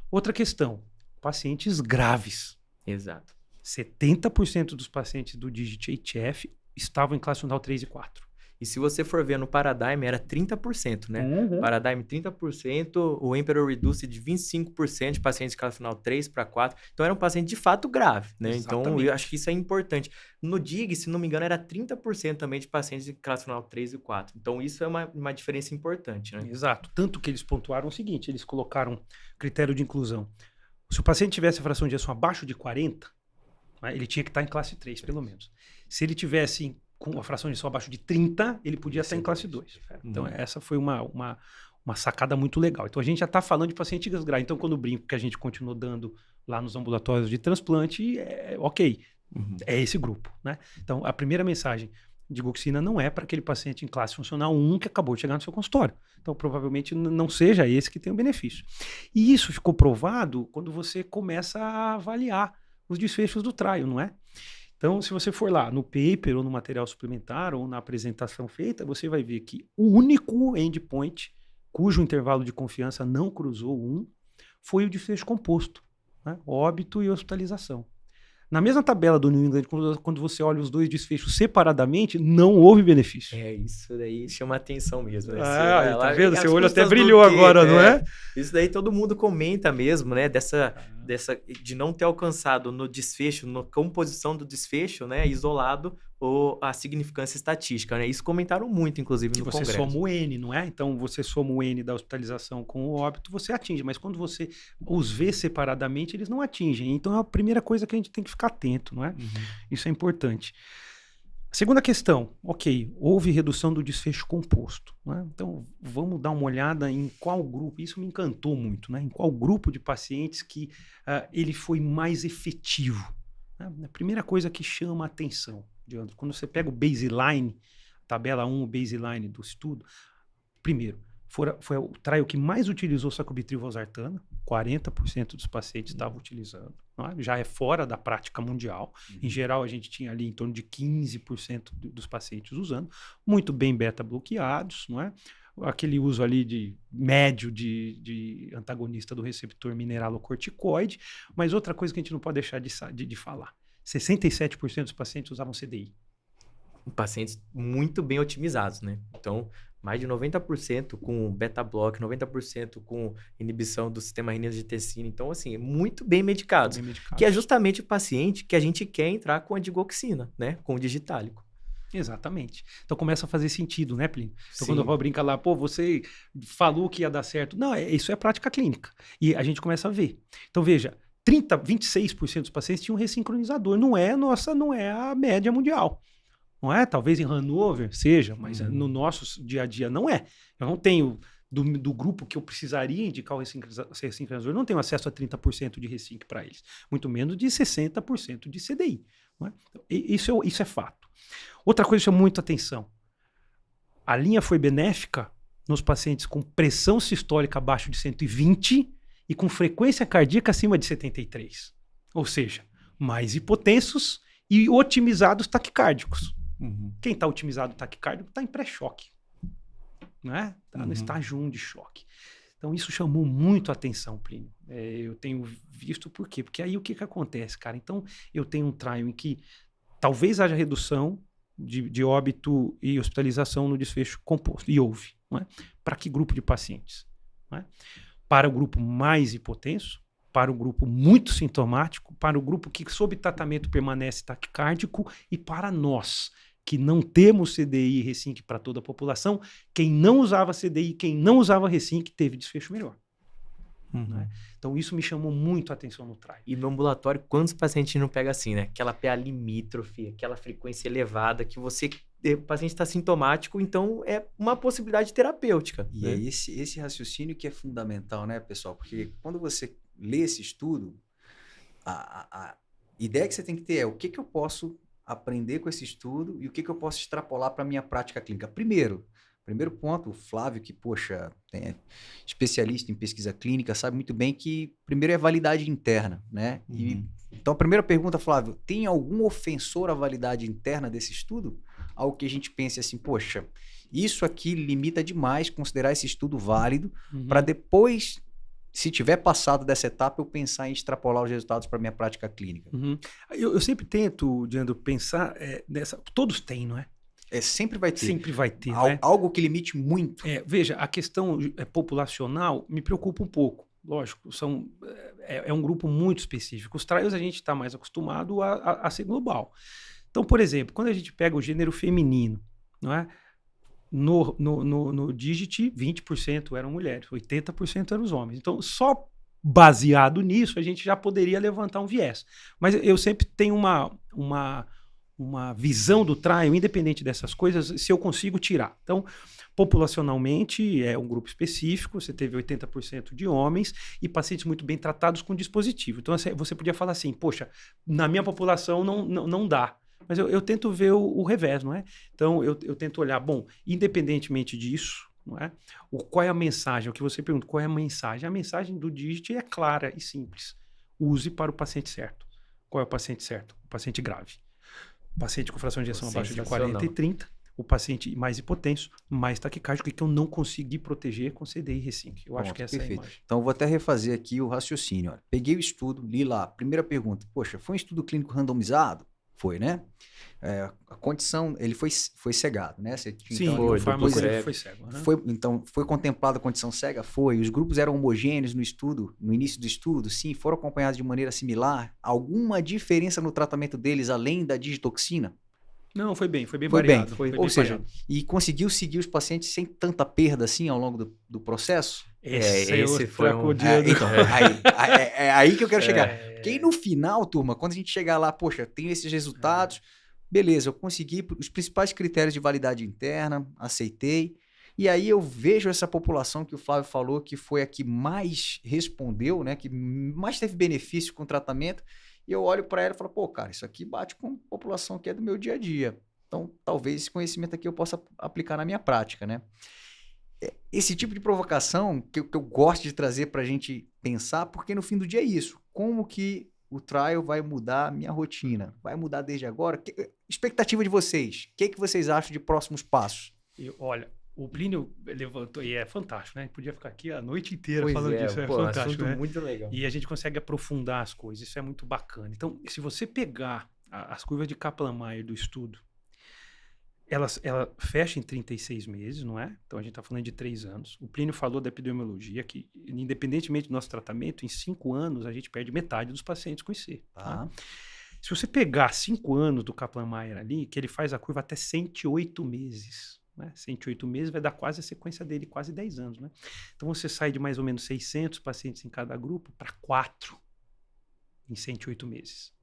Outra questão, pacientes graves. Exato. 70% dos pacientes do DIGIT-HF estavam em classe funcional 3 e 4. E se você for ver no Paradigm, era 30%, né? Paradigm 30%, o Emperor Reduce de 25% de pacientes de classe final 3 para 4. Então, era um paciente de fato grave, né? Exatamente. Então, eu acho que isso é importante. No DIG, se não me engano, era 30% também de pacientes de classe final 3 e 4. Então, isso é uma diferença importante, né? Exato. Tanto que eles pontuaram o seguinte, eles colocaram critério de inclusão. Se o paciente tivesse a fração de ejeção abaixo de 40, né, ele tinha que estar em classe 3, pelo menos. Se ele tivesse com a fração de ejeção abaixo de 30, ele podia estar em classe 2. Então, essa foi uma sacada muito legal. Então, a gente já está falando de pacientes graves. Então, quando brinco que a gente continuou dando lá nos ambulatórios de transplante, ok, é esse grupo, né? Então, a primeira mensagem, digoxina não é para aquele paciente em classe funcional 1 que acabou de chegar no seu consultório. Então, provavelmente não seja esse que tem o benefício. E isso ficou provado quando você começa a avaliar os desfechos do trial, não é? Então, se você for lá no paper ou no material suplementar ou na apresentação feita, você vai ver que o único endpoint cujo intervalo de confiança não cruzou 1 foi o desfecho composto, né? Óbito e hospitalização. Na mesma tabela do New England, quando você olha os dois desfechos separadamente, não houve benefício. Isso daí chama atenção mesmo. Né? Tá vendo? Seu olho até brilhou agora, não é? Isso daí todo mundo comenta mesmo, né? De não ter alcançado no desfecho, na composição do desfecho, né? Isolado, a significância estatística, né? Isso comentaram muito, inclusive, no Congresso. Você soma o N, não é? Então, você soma o N da hospitalização com o óbito, você atinge. Mas quando você os vê separadamente, eles não atingem. Então, é a primeira coisa que a gente tem que ficar atento, não é? Isso é importante. Segunda questão, ok, houve redução do desfecho composto, né? Então, vamos dar uma olhada em qual grupo, isso me encantou muito, né? Em qual grupo de pacientes que ele foi mais efetivo, né? A primeira coisa que chama a atenção, quando você pega o baseline, tabela 1, o baseline do estudo, primeiro, foi o trial que mais utilizou sacubitril/valsartana, 40% dos pacientes estavam utilizando, não é? Já é fora da prática mundial. Em geral, a gente tinha ali em torno de 15% dos pacientes usando, muito bem beta-bloqueados, não é? Aquele uso ali de médio de antagonista do receptor mineralocorticoide, mas outra coisa que a gente não pode deixar de falar, 67% dos pacientes usavam CDI. Pacientes muito bem otimizados, né? Então, mais de 90% com beta-block, 90% com inibição do sistema renina-angiotensina. Então, assim, muito bem medicados. Que é justamente o paciente que a gente quer entrar com a digoxina, né? Com o digitálico. Exatamente. Então começa a fazer sentido, né, Plínio? Então quando eu brinco lá, você falou que ia dar certo. Não, isso é prática clínica. E a gente começa a ver. Então veja, 26% dos pacientes tinham ressincronizador. Não é a média mundial. Não é? Talvez em Hanover seja, mas no nosso dia a dia não é. Eu não tenho, do grupo que eu precisaria indicar o ressincronizador, eu não tenho acesso a 30% de resync para eles. Muito menos de 60% de CDI. Não é? Isso é fato. Outra coisa que chama muita atenção. A linha foi benéfica nos pacientes com pressão sistólica abaixo de 120 e com frequência cardíaca acima de 73. Ou seja, mais hipotensos e otimizados taquicárdicos. Quem está otimizado taquicárdico está em pré-choque. Né? Está no estágio 1 de choque. Então, isso chamou muito a atenção, Plínio. Eu tenho visto por quê? Porque aí o que acontece, cara? Então, eu tenho um trial em que talvez haja redução de óbito e hospitalização no desfecho composto. E houve. Não é? Para que grupo de pacientes? Não é? Para o grupo mais hipotenso, para o grupo muito sintomático, para o grupo que sob tratamento permanece taquicárdico e para nós, que não temos CDI e Resync para toda a população, quem não usava CDI, quem não usava Resync teve desfecho melhor. Né? Então isso me chamou muito a atenção no trial. E no ambulatório, quantos pacientes não pega assim, né? Aquela PA limítrofe, aquela frequência elevada que o paciente está sintomático, então é uma possibilidade terapêutica. E é esse raciocínio que é fundamental, né, pessoal? Porque quando você lê esse estudo, a ideia que você tem que ter é o que eu posso aprender com esse estudo e o que eu posso extrapolar para a minha prática clínica. Primeiro ponto, o Flávio, que, poxa, é especialista em pesquisa clínica, sabe muito bem que primeiro é validade interna, né? Então, a primeira pergunta, Flávio, tem algum ofensor à validade interna desse estudo? Algo que a gente pense assim, poxa, isso aqui limita demais considerar esse estudo válido para depois, se tiver passado dessa etapa, eu pensar em extrapolar os resultados para a minha prática clínica. Eu sempre tento, Diandro, pensar nessa... Todos têm, não é? Sempre vai ter. Sempre vai ter, algo que limite muito. Veja, a questão populacional me preocupa um pouco. Lógico, é um grupo muito específico. Os trials a gente está mais acostumado a ser global. Então, por exemplo, quando a gente pega o gênero feminino, não é? No Digit, 20% eram mulheres, 80% eram os homens. Então, só baseado nisso, a gente já poderia levantar um viés. Mas eu sempre tenho uma visão do trial, independente dessas coisas, se eu consigo tirar. Então, populacionalmente, é um grupo específico, você teve 80% de homens e pacientes muito bem tratados com dispositivo. Então, você podia falar assim, poxa, na minha população não dá. Mas eu tento ver o revés, não é? Então, eu tento olhar, bom, independentemente disso, não é? Qual é a mensagem? O que você pergunta, qual é a mensagem? A mensagem do Digit é clara e simples. Use para o paciente certo. Qual é o paciente certo? O paciente grave. O paciente com fração de ejeção abaixo de 40 e 30, o paciente mais hipotenso, mais taquicárdico, que eu não consegui proteger com CDI e Resync. Eu acho que essa perfeito. É a imagem. Então, eu vou até refazer aqui o raciocínio. Olha. Peguei o estudo, li lá. Primeira pergunta, poxa, foi um estudo clínico randomizado? Foi, né? A condição, ele foi cegado, né? Sim, então, o farmacêutico foi cego. Né? Então, foi contemplada a condição cega? Foi. Os grupos eram homogêneos no estudo, no início do estudo? Sim. Foram acompanhados de maneira similar? Alguma diferença no tratamento deles, além da digitoxina? Não, foi bem variado. Ou seja, e conseguiu seguir os pacientes sem tanta perda assim ao longo do processo? Esse foi um... Então, é aí que eu quero chegar. Porque aí no final, turma, quando a gente chegar lá, poxa, tenho esses resultados, beleza, eu consegui os principais critérios de validade interna, aceitei, e aí eu vejo essa população que o Flávio falou que foi a que mais respondeu, né, que mais teve benefício com o tratamento, e eu olho para ela e falo, pô, cara, isso aqui bate com a população que é do meu dia a dia. Então, talvez esse conhecimento aqui eu possa aplicar na minha prática, né? Esse tipo de provocação que eu gosto de trazer para a gente pensar, porque no fim do dia é isso. Como que o trial vai mudar a minha rotina? Vai mudar desde agora? Expectativa de vocês. O que vocês acham de próximos passos? Olha, o Plínio levantou, e é fantástico, né? Podia ficar aqui a noite inteira pois falando disso, fantástico, né? Muito legal. E a gente consegue aprofundar as coisas, isso é muito bacana. Então, se você pegar as curvas de Kaplan-Meier do estudo, ela fecha em 36 meses, não é? Então, a gente está falando de 3 anos. O Plínio falou da epidemiologia, que independentemente do nosso tratamento, em 5 anos a gente perde metade dos pacientes com IC. Tá? Se você pegar 5 anos do Kaplan-Meier ali, que ele faz a curva até 108 meses, né? 108 meses vai dar quase a sequência dele, quase 10 anos. Né? Então, você sai de mais ou menos 600 pacientes em cada grupo para 4 em 108 meses.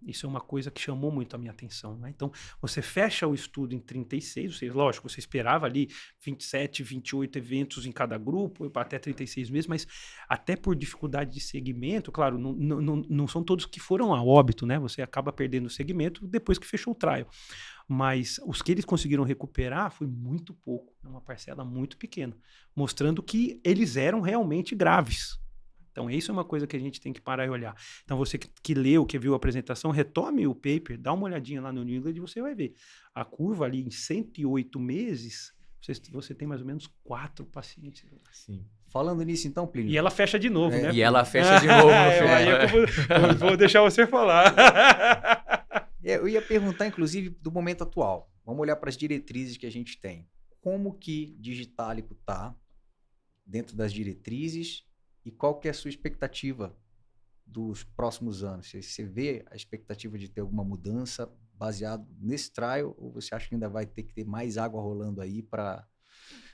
Isso é uma coisa que chamou muito a minha atenção. Né? Então, você fecha o estudo em 36, ou seja, lógico, você esperava ali 27, 28 eventos em cada grupo, até 36 meses, mas até por dificuldade de segmento, claro, não são todos que foram a óbito, né? Você acaba perdendo o segmento depois que fechou o trial. Mas os que eles conseguiram recuperar foi muito pouco, uma parcela muito pequena, mostrando que eles eram realmente graves. Então, isso é uma coisa que a gente tem que parar e olhar. Então, você que leu, que viu a apresentação, retome o paper, dá uma olhadinha lá no New England e você vai ver. A curva ali em 108 meses você tem mais ou menos 4 pacientes. Sim. Falando nisso, então, Plínio. E ela fecha de novo, né? E ela fecha de novo no final. Eu vou deixar você falar. Eu ia perguntar, inclusive, do momento atual. Vamos olhar para as diretrizes que a gente tem. Como que Digitálico está dentro das diretrizes e qual que é a sua expectativa dos próximos anos? Você vê a expectativa de ter alguma mudança baseado nesse trial ou você acha que ainda vai ter que ter mais água rolando aí para...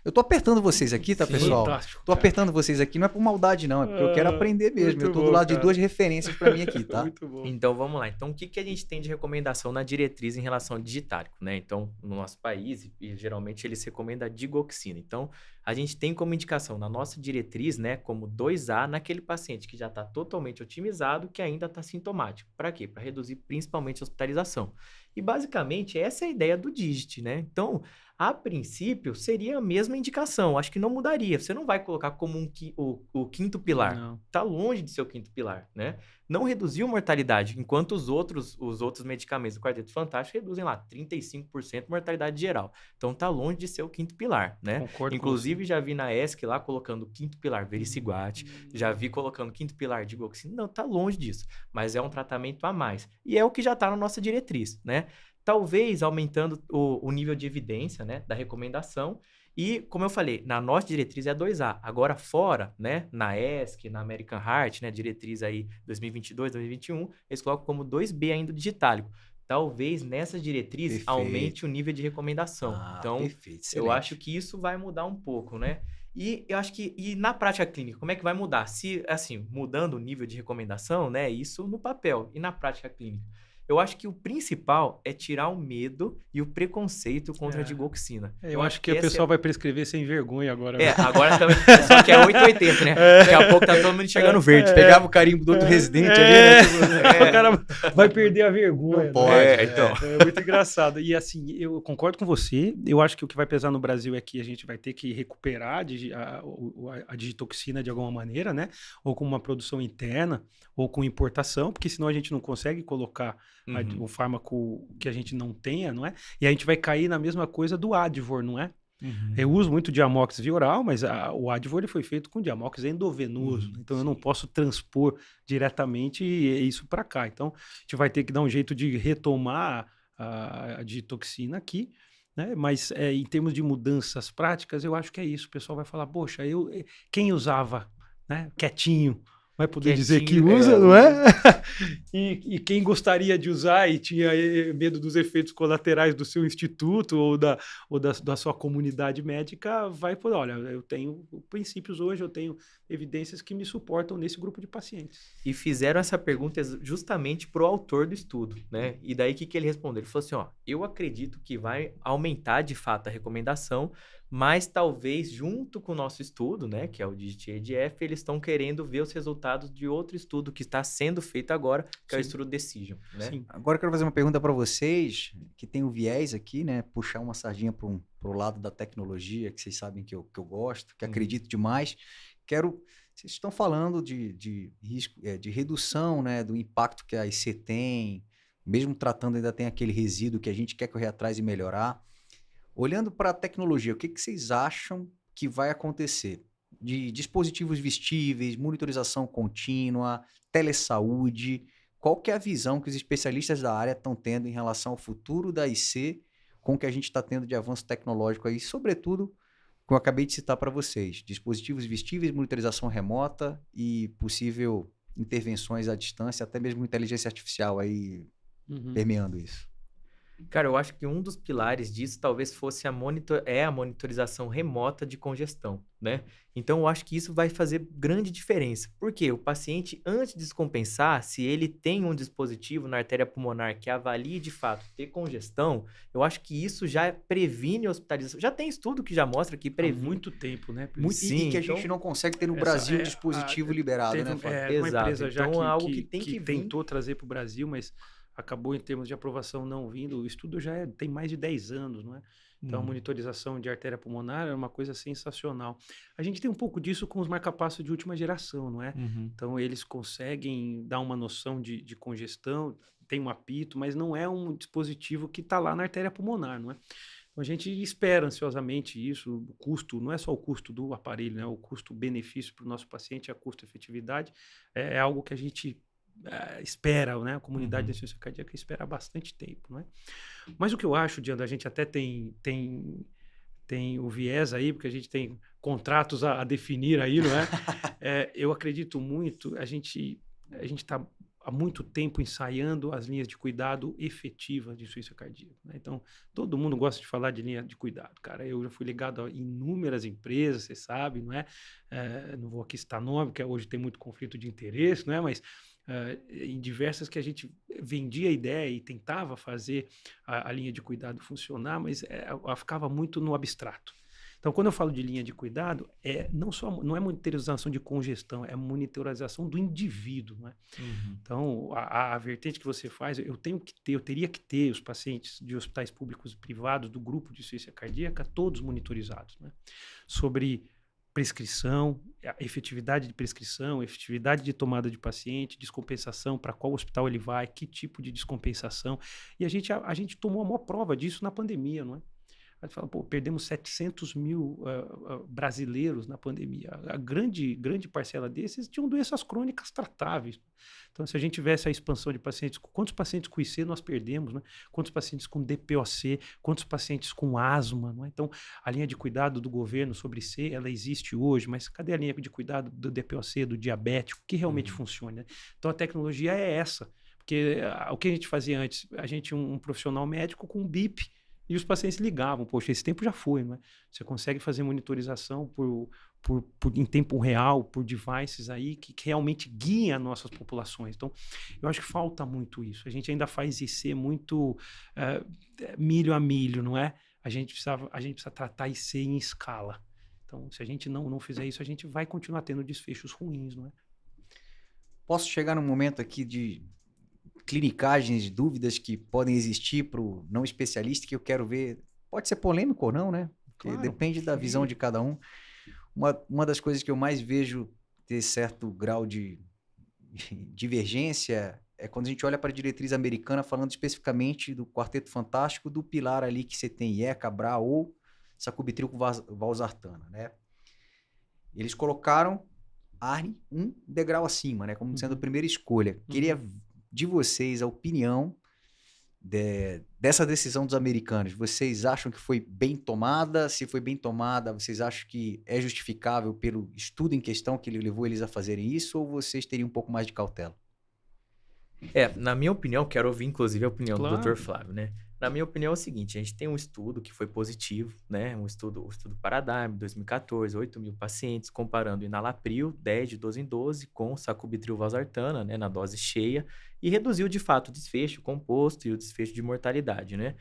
Eu tô apertando vocês aqui, tá, pessoal? Fantástico, tô apertando vocês aqui, não é por maldade, não. É porque eu quero aprender mesmo. Eu tô do lado de 2 referências para mim aqui, tá? Muito bom. Então, vamos lá. Então, o que a gente tem de recomendação na diretriz em relação ao Digitálico, né? Então, no nosso país, e geralmente eles recomendam a digoxina. Então, a gente tem como indicação na nossa diretriz, né, como 2A naquele paciente que já está totalmente otimizado, que ainda está sintomático. Para quê? Para reduzir principalmente a hospitalização. E, basicamente, essa é a ideia do Digit, né? Então, a princípio, seria a mesma indicação. Acho que não mudaria. Você não vai colocar como o quinto pilar. Está longe de ser o quinto pilar, né? Não reduziu a mortalidade, enquanto os outros medicamentos do Quarteto Fantástico reduzem lá 35% mortalidade geral. Então, está longe de ser o quinto pilar, né? Concordo. Inclusive, já vi na ESC lá colocando o quinto pilar vericiguate, já vi colocando o quinto pilar digoxina. Não, está longe disso. Mas é um tratamento a mais. E é o que já está na nossa diretriz, né? Talvez aumentando o nível de evidência, né, da recomendação. E, como eu falei, na nossa diretriz é 2A. Agora, fora, né, na ESC, na American Heart, né, diretriz aí 2022, 2021, eles colocam como 2B ainda o Digitálico. Talvez nessa diretriz aumente o nível de recomendação. Então, eu acho que isso vai mudar um pouco, né? E eu acho que, na prática clínica, como é que vai mudar? Se, assim, mudando o nível de recomendação, né, isso no papel. E na prática clínica? Eu acho que o principal é tirar o medo e o preconceito contra a digoxina. Eu acho que o pessoal vai prescrever sem vergonha agora. Agora também. Só que é 880, né? Daqui a pouco tá todo mundo enxergando verde. Pegava o carimbo do outro residente ali, né? O cara vai perder a vergonha. Não pode. Então. É muito engraçado. E assim, eu concordo com você. Eu acho que o que vai pesar no Brasil é que a gente vai ter que recuperar a digitoxina de alguma maneira, né? Ou com uma produção interna, ou com importação, porque senão a gente não consegue colocar o fármaco que a gente não tenha, não é? E a gente vai cair na mesma coisa do Advor, não é? Eu uso muito Diamox via oral, mas o Advor ele foi feito com Diamox endovenoso. Então, eu não posso transpor diretamente isso para cá. Então, a gente vai ter que dar um jeito de retomar a digitoxina aqui, né? Mas em termos de mudanças práticas, eu acho que é isso. O pessoal vai falar, poxa, quem usava, né, quietinho, vai poder dizer que usa, não é? E quem gostaria de usar e tinha medo dos efeitos colaterais do seu instituto ou da sua comunidade médica, vai por, olha, eu tenho princípios hoje, eu tenho evidências que me suportam nesse grupo de pacientes. E fizeram essa pergunta justamente para o autor do estudo, né? E daí o que ele respondeu? Ele falou assim, ó, eu acredito que vai aumentar de fato a recomendação, mas talvez junto com o nosso estudo, né, que é o DIGIT-ADF, eles estão querendo ver os resultados de outro estudo que está sendo feito agora, que é o estudo Decision, né? Sim. Agora eu quero fazer uma pergunta para vocês, que tem o viés aqui, né, puxar uma sardinha para o lado da tecnologia, que vocês sabem que eu gosto, que acredito demais. Vocês estão falando de risco, de redução, né, do impacto que a IC tem, mesmo tratando ainda tem aquele resíduo que a gente quer correr atrás e melhorar. Olhando para a tecnologia, o que vocês acham que vai acontecer? De dispositivos vestíveis, monitorização contínua, telesaúde, qual que é a visão que os especialistas da área estão tendo em relação ao futuro da IC com o que a gente está tendo de avanço tecnológico aí, sobretudo, como eu acabei de citar para vocês, dispositivos vestíveis, monitorização remota e possível intervenções à distância, até mesmo inteligência artificial aí permeando isso. Cara, eu acho que um dos pilares disso talvez fosse a monitorização remota de congestão, né? Então, eu acho que isso vai fazer grande diferença. Por quê? O paciente, antes de descompensar, se ele tem um dispositivo na artéria pulmonar que avalie de fato ter congestão, eu acho que isso já previne a hospitalização. Já tem estudo que já mostra que previne. Há muito tempo, né? Sim, e que a gente não consegue ter no Brasil um dispositivo liberado, né, Fábio? Uma empresa já então, que, algo que tem que tentou trazer para o Brasil, mas acabou em termos de aprovação não vindo. O estudo já tem mais de 10 anos, não é? Então, a monitorização de artéria pulmonar é uma coisa sensacional. A gente tem um pouco disso com os marca-passos de última geração, não é? Então, eles conseguem dar uma noção de congestão, tem um apito, mas não é um dispositivo que está lá na artéria pulmonar, não é? Então, a gente espera ansiosamente isso, o custo, não é só o custo do aparelho, né? O custo-benefício para o nosso paciente, a custo-efetividade, é algo que a gente espera, né? A comunidade da ciência cardíaca espera há bastante tempo, né? Mas o que eu acho, Diana, a gente até tem o viés aí, porque a gente tem contratos a definir aí, não é? Eu acredito muito, a gente está há muito tempo ensaiando as linhas de cuidado efetivas de insuficiência cardíaca, né? Então, todo mundo gosta de falar de linha de cuidado, cara. Eu já fui ligado a inúmeras empresas, você sabe, não é? Não vou aqui citar nome, porque hoje tem muito conflito de interesse, não é? Mas em diversas que a gente vendia a ideia e tentava fazer a linha de cuidado funcionar, mas ela ficava muito no abstrato. Então, quando eu falo de linha de cuidado, não é monitorização de congestão, é monitorização do indivíduo, né? Então, a vertente que você faz, eu teria que ter os pacientes de hospitais públicos e privados do grupo de insuficiência cardíaca todos monitorizados, né? Sobre prescrição, efetividade de prescrição, efetividade de tomada de paciente, descompensação, para qual hospital ele vai, que tipo de descompensação. E a gente tomou a maior prova disso na pandemia, não é? A gente fala, perdemos 700 mil brasileiros na pandemia. A grande parcela desses tinham doenças crônicas tratáveis. Então, se a gente tivesse a expansão de pacientes, quantos pacientes com IC nós perdemos, né? Quantos pacientes com DPOC, quantos pacientes com asma, não é? Então, a linha de cuidado do governo sobre IC, ela existe hoje, mas cadê a linha de cuidado do DPOC, do diabético, que realmente funciona, né? Então, a tecnologia é essa. Porque o que a gente fazia antes? A gente, um profissional médico com um BIP, e os pacientes ligavam, poxa, esse tempo já foi, não é? Você consegue fazer monitorização em tempo real, por devices aí que realmente guiem as nossas populações. Então, eu acho que falta muito isso. A gente ainda faz IC muito milho a milho, não é? A gente precisa tratar IC em escala. Então, se a gente não fizer isso, a gente vai continuar tendo desfechos ruins, não é? Posso chegar num momento aqui de clinicagens, dúvidas que podem existir para o não especialista, que eu quero ver, pode ser polêmico ou não, né? Porque Claro. depende da visão de cada um. Uma das coisas que eu mais vejo ter certo grau de divergência é quando a gente olha para a diretriz americana, falando especificamente do Quarteto Fantástico, do pilar ali que você tem IECA, BRA ou sacubitril com valsartana, né? Eles colocaram ARNI um degrau acima, né? Como sendo a primeira escolha. Queria de vocês a opinião dessa decisão dos americanos. Vocês acham que foi bem tomada? Se foi bem tomada, vocês acham que é justificável pelo estudo em questão que levou eles a fazerem isso, ou vocês teriam um pouco mais de cautela? Na minha opinião, quero ouvir inclusive a opinião Claro. do Dr. Flávio, né? Na minha opinião é o seguinte, a gente tem um estudo que foi positivo, né? O estudo Paradigm, 2014, 8 mil pacientes, comparando enalapril, 10 de 12 em 12, com sacubitril valsartana, né? Na dose cheia, e reduziu de fato o desfecho composto e o desfecho de mortalidade, né?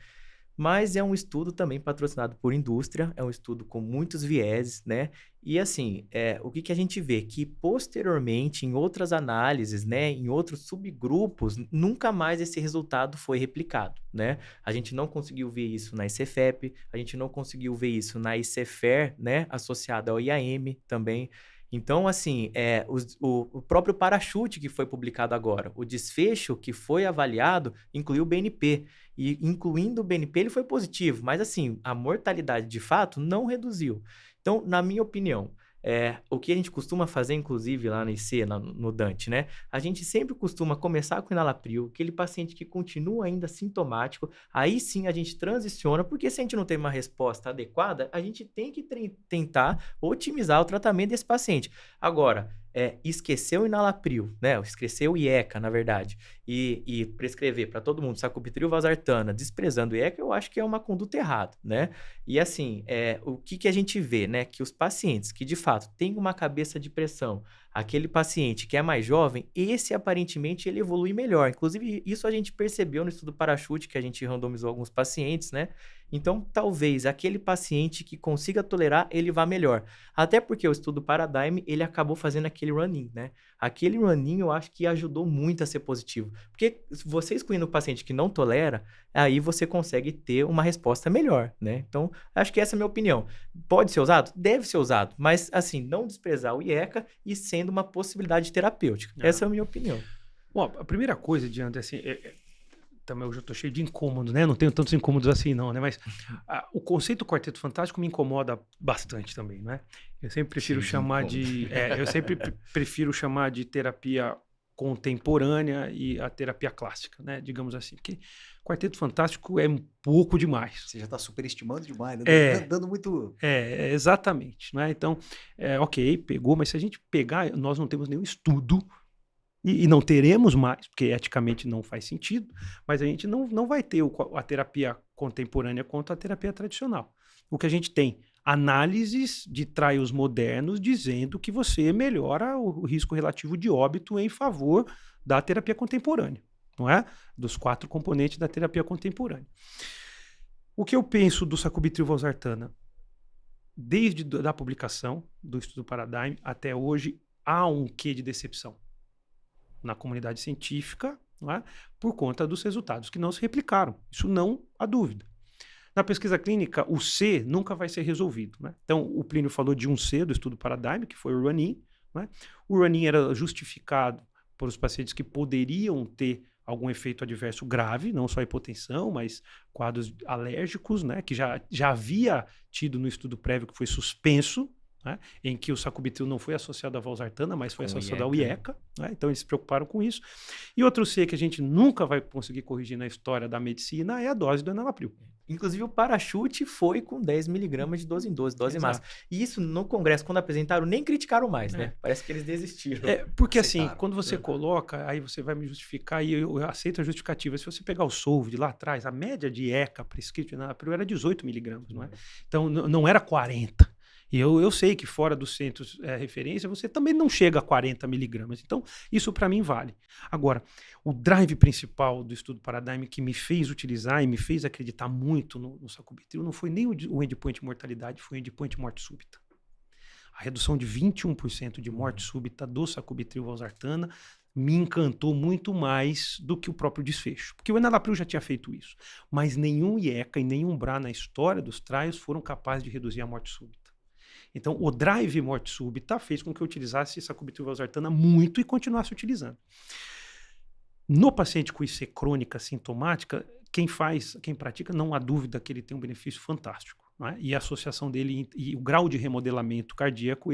Mas é um estudo também patrocinado por indústria, é um estudo com muitos vieses, né? E assim, o que a gente vê? Que posteriormente, em outras análises, né, em outros subgrupos, nunca mais esse resultado foi replicado, né? A gente não conseguiu ver isso na ICFEP, a gente não conseguiu ver isso na ICFER, né, associada ao IAM também. Então, assim, o próprio parachute que foi publicado agora, o desfecho que foi avaliado, incluiu o BNP. E incluindo o BNP, ele foi positivo, mas assim, a mortalidade de fato não reduziu. Então, na minha opinião, o que a gente costuma fazer, inclusive, lá no IC, no Dante, né? A gente sempre costuma começar com enalapril, aquele paciente que continua ainda sintomático, aí sim a gente transiciona, porque se a gente não tem uma resposta adequada, a gente tem que tentar otimizar o tratamento desse paciente. Agora, esquecer o enalapril, né? Esquecer o IECA, na verdade, e prescrever para todo mundo sacubitril valsartana, desprezando o IECA, eu acho que é uma conduta errada, né? E assim, o que a gente vê, né? Que os pacientes que de fato têm uma cabeça de pressão, aquele paciente que é mais jovem, esse aparentemente ele evolui melhor. Inclusive, isso a gente percebeu no estudo Parachute, que a gente randomizou alguns pacientes, né? Então, talvez aquele paciente que consiga tolerar, ele vá melhor. Até porque o estudo Paradigm, ele acabou fazendo aquele run-in, né? Aquele run-in eu acho que ajudou muito a ser positivo. Porque você excluindo o paciente que não tolera, aí você consegue ter uma resposta melhor, né? Então, acho que essa é a minha opinião. Pode ser usado? Deve ser usado. Mas, assim, não desprezar o IECA e sendo uma possibilidade terapêutica. Essa é a minha opinião. Bom, a primeira coisa, Diante, assim, também eu já estou cheio de incômodos, né? Não tenho tantos incômodos assim, não, né? Mas o conceito Quarteto Fantástico me incomoda bastante também, né? Eu sempre prefiro prefiro chamar de terapia contemporânea e a terapia clássica, né? Digamos assim, porque Quarteto Fantástico é um pouco demais. Você já está superestimando demais, né? Dando muito... Exatamente, né? Então, ok, pegou, mas se a gente pegar, nós não temos nenhum estudo e não teremos mais, porque eticamente não faz sentido, mas a gente não vai ter a terapia contemporânea contra a terapia tradicional. O que a gente tem? Análises de trials modernos dizendo que você melhora o risco relativo de óbito em favor da terapia contemporânea, não é? Dos 4 componentes da terapia contemporânea. O que eu penso do sacubitril/valsartana? Desde a publicação do estudo Paradigm até hoje, há um quê de decepção na comunidade científica, não é? Por conta dos resultados que não se replicaram. Isso não há dúvida. Na pesquisa clínica, o C nunca vai ser resolvido, né? Então, o Plínio falou de um C do estudo Paradigm, que foi o run-in, né? O run-in era justificado por os pacientes que poderiam ter algum efeito adverso grave, não só hipotensão, mas quadros alérgicos, né? Que já havia tido no estudo prévio que foi suspenso, né? Em que o sacubitril não foi associado à valsartana, mas foi associado ao IECA, né? Então eles se preocuparam com isso. E outro C que a gente nunca vai conseguir corrigir na história da medicina é a dose do enalapril. Inclusive o Parachute foi com 10 miligramas de 12 em 12, dose máxima. E isso no congresso, quando apresentaram, nem criticaram mais, né? Parece que eles desistiram. Porque assim, quando você coloca, aí você vai me justificar e eu aceito a justificativa. Se você pegar o Solv lá atrás, a média de ECA prescrito de enalapril era 18 miligramas, não é? Então não era 40. E eu sei que fora dos centros referência, você também não chega a 40 miligramas. Então, isso para mim vale. Agora, o drive principal do estudo Paradigm que me fez utilizar e me fez acreditar muito no sacubitril não foi nem o endpoint mortalidade, foi o endpoint morte súbita. A redução de 21% de morte súbita do sacubitril/valsartana me encantou muito mais do que o próprio desfecho. Porque o enalapril já tinha feito isso. Mas nenhum IECA e nenhum BRA na história dos trials foram capazes de reduzir a morte súbita. Então, o drive morte súbita fez com que eu utilizasse sacubitril/valsartana muito e continuasse utilizando. No paciente com IC crônica sintomática, quem pratica, não há dúvida que ele tem um benefício fantástico, não é? E a associação dele e o grau de remodelamento cardíaco,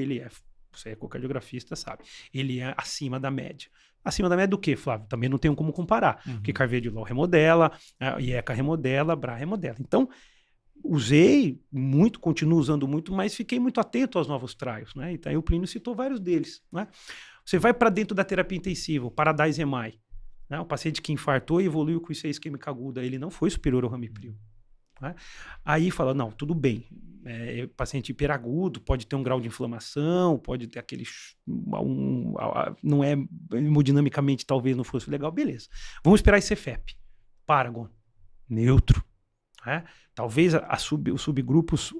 você é ecocardiografista, sabe, ele é acima da média. Acima da média do quê, Flávio? Também não tenho como comparar, porque Carvedilol remodela, IECA remodela, BRA remodela. Então, usei muito, continuo usando muito, mas fiquei muito atento aos novos trials, né? Então, o Plínio citou vários deles, né? Você vai para dentro da terapia intensiva, o Paradise-MI, né? O paciente que infartou e evoluiu com IC isquêmica aguda, ele não foi superior ao ramipril, né? Aí fala, não, tudo bem, paciente hiperagudo, pode ter um grau de inflamação, pode ter aquele, não é, hemodinamicamente talvez não fosse legal, beleza. Vamos esperar esse CFEP, Paragon, neutro. Talvez os subgrupos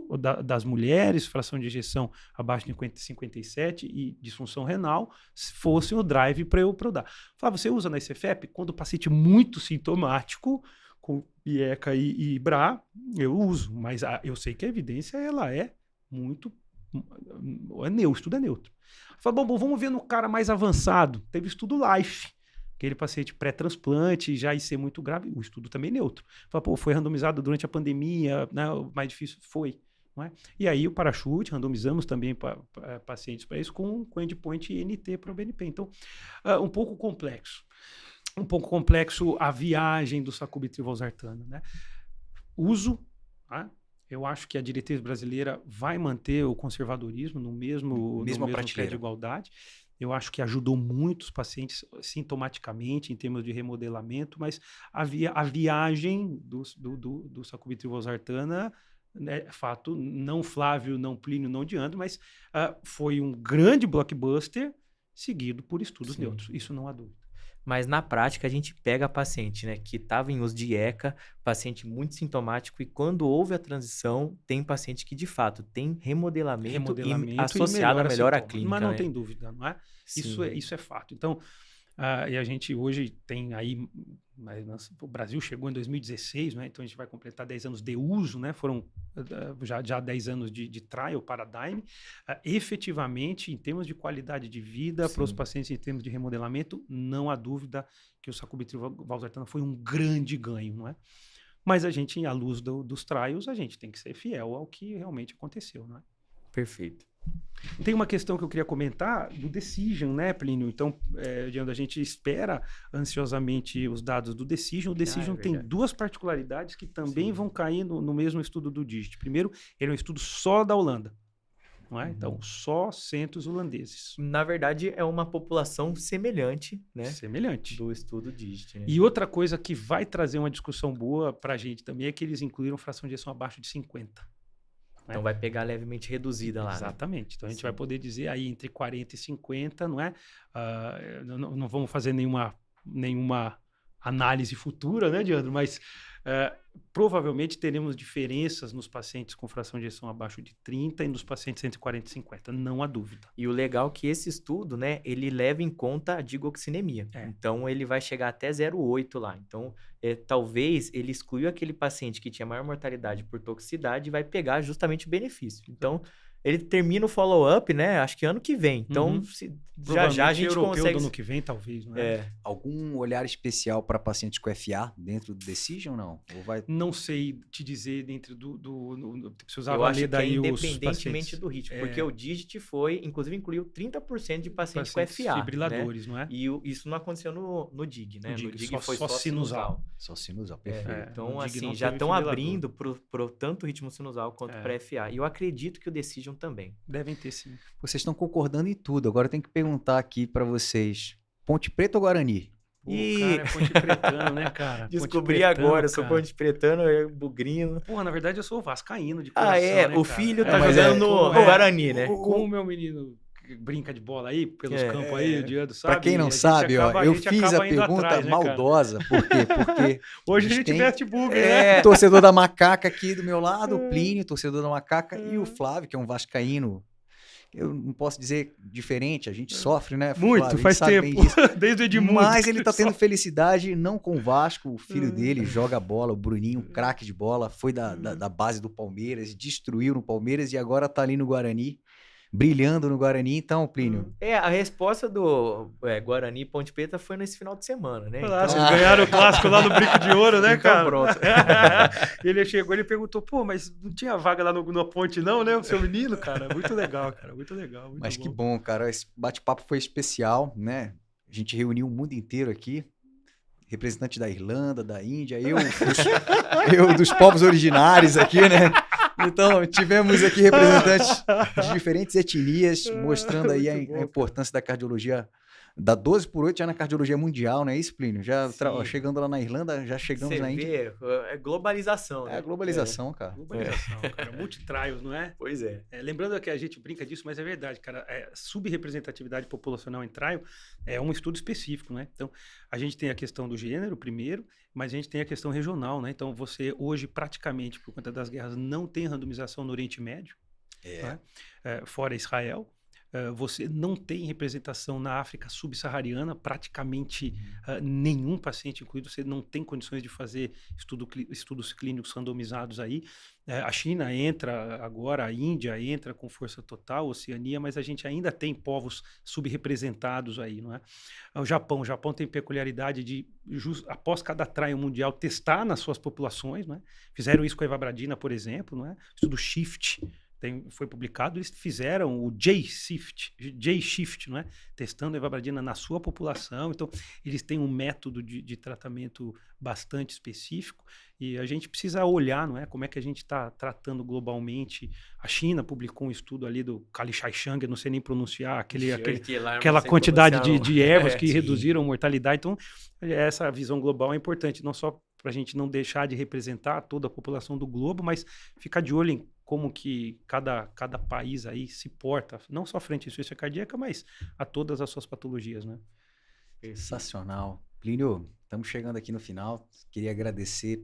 das mulheres, fração de ejeção abaixo de 57 e disfunção renal, fossem o drive para eu dar. Falava, você usa na ICFEP? Quando o paciente muito sintomático, com IECA e BRA, eu uso, mas eu sei que a evidência ela é muito... o estudo é neutro. Falava, bom, vamos ver no cara mais avançado. Teve estudo LIFE. Aquele paciente pré-transplante, já IC muito grave, o estudo também é neutro. Fala, foi randomizado durante a pandemia, né, o mais difícil foi. Não é? E aí o Parachute, randomizamos também pacientes para isso com endpoint NT para o BNP. Então, um pouco complexo. Um pouco complexo a viagem do sacubitril/valsartana, né? Uso, tá? Eu acho que a diretriz brasileira vai manter o conservadorismo no mesmo pé de igualdade. Eu acho que ajudou muito os pacientes sintomaticamente, em termos de remodelamento, mas a viagem do sacubitril/valsartana, né, fato, não Flávio, não Plínio, não Diandro, mas foi um grande blockbuster seguido por estudos neutros. Isso não há dúvida. Mas na prática a gente pega paciente, né, que estava em uso de IECA, paciente muito sintomático, e quando houve a transição, tem paciente que de fato tem remodelamento e associado a melhora clínica. Mas não né? tem dúvida, não é? Isso é fato. Então, E a gente hoje tem aí, o Brasil chegou em 2016, né? Então a gente vai completar 10 anos de uso, né? Foram já 10 anos de trial paradigm. Efetivamente, em termos de qualidade de vida para os pacientes, em termos de remodelamento, não há dúvida que o sacubitril valsartana foi um grande ganho, não é? Mas a gente, à luz dos trials, a gente tem que ser fiel ao que realmente aconteceu, não é? Perfeito. Tem uma questão que eu queria comentar do Decision, né, Plínio? Então, a gente espera ansiosamente os dados do Decision. O Decision tem duas particularidades que também vão cair no mesmo estudo do DIGIT. Primeiro, ele é um estudo só da Holanda. Não é? Então, só centros holandeses. Na verdade, é uma população semelhante, né? Semelhante. Do estudo DIGIT. Né? E outra coisa que vai trazer uma discussão boa para a gente também é que eles incluíram fração de ejeção abaixo de 50. Então vai pegar levemente reduzida lá. Exatamente. Né? Então a gente vai poder dizer aí entre 40 e 50, não é? Não vamos fazer nenhuma análise futura, né, Diandro? Mas provavelmente teremos diferenças nos pacientes com fração de ejeção abaixo de 30 e nos pacientes entre 40 e 50, não há dúvida. E o legal é que esse estudo, né, ele leva em conta a digoxinemia. Então ele vai chegar até 0,8 lá. Então talvez ele excluiu aquele paciente que tinha maior mortalidade por toxicidade e vai pegar justamente o benefício. Então ele termina o follow-up, né? Acho que ano que vem. Então, já a gente consegue... do ano que vem, talvez, não é? Algum olhar especial para pacientes com FA dentro do Decision, não? Ou vai... Não sei te dizer dentro se usava eu acho que daí independentemente do ritmo. Porque o DIGIT inclusive incluiu 30% de pacientes com FA. Fibriladores, né? Não é? E isso não aconteceu no DIG, né? No DIG foi só sinusal. Só sinusal, perfeito. Então, assim, já estão abrindo pro tanto ritmo sinusal quanto para FA. E eu acredito que o Decision também. Devem ter, sim. Vocês estão concordando em tudo. Agora eu tenho que perguntar aqui para vocês. Ponte Preta ou Guarani? Cara, é Ponte Pretano, né, cara? Descobri agora, eu sou Ponte Pretano, eu bugrino. Porra, na verdade eu sou vascaíno de coração, né, o filho tá jogando no Guarani, né? Como o meu menino brinca de bola aí, pelos campos aí, o Diandro sabe. Pra quem não sabe, eu fiz a pergunta atrás, maldosa. Né, por quê? Porque hoje a gente veste bug, né? Torcedor da Macaca aqui do meu lado, o Plínio, torcedor da Macaca, e o Flávio, que é um vascaíno. Eu não posso dizer diferente, a gente sofre, né? Muito, Flávio, faz tempo, desde o Edmundo. Mas ele tá tendo felicidade, não com o Vasco, o filho dele joga bola, o Bruninho, um craque de bola, foi da base do Palmeiras, destruiu no Palmeiras e agora tá ali no Guarani, brilhando no Guarani. Então, Plínio... a resposta do Guarani e Ponte Preta foi nesse final de semana, né? Então... Ganharam o clássico lá no Brinco de Ouro, né, cara? Pronto. Ele chegou, ele perguntou, pô, mas não tinha vaga lá na Ponte não, né? O seu menino, cara. Muito legal, cara. Muito legal. Muito mas bom. Que bom, cara. Esse bate-papo foi especial, né? A gente reuniu o mundo inteiro aqui. Representante da Irlanda, da Índia, eu dos povos originários aqui, né? Então, tivemos aqui representantes de diferentes etnias, mostrando aí a importância da cardiologia, da 12 por 8 já na cardiologia mundial, não é isso, Plínio? Já chegando lá na Irlanda, já chegamos na Índia. É globalização, né? É a globalização, cara. Globalização, cara. Multitrials, não é? Pois é. Lembrando que a gente brinca disso, mas é verdade, cara. Subrepresentatividade populacional em trial é um estudo específico, né? Então, a gente tem a questão do gênero, primeiro, mas a gente tem a questão regional, né? Então, você hoje, praticamente, por conta das guerras, não tem randomização no Oriente Médio, né? Fora Israel. Você não tem representação na África subsaariana, praticamente nenhum paciente incluído, você não tem condições de fazer estudos clínicos randomizados aí. A China entra agora, a Índia entra com força total, Oceania, mas a gente ainda tem povos subrepresentados aí, não é? O Japão tem peculiaridade de, após cada trial mundial, testar nas suas populações, não é? Fizeram isso com a evabradina, por exemplo, não é? Estudo SHIFT, foi publicado, eles fizeram o J-Shift, não é? Testando a evabradina na sua população. Então, eles têm um método de tratamento bastante específico e a gente precisa olhar, não é? Como é que a gente está tratando globalmente. A China publicou um estudo ali do Kali Shaishang, eu não sei nem pronunciar, aquela quantidade de ervas que reduziram a mortalidade. Então, essa visão global é importante, não só para a gente não deixar de representar toda a população do globo, mas ficar de olho em como que cada país aí se porta, não só frente à insuficiência cardíaca, mas a todas as suas patologias, né? Sensacional. Plínio, estamos chegando aqui no final. Queria agradecer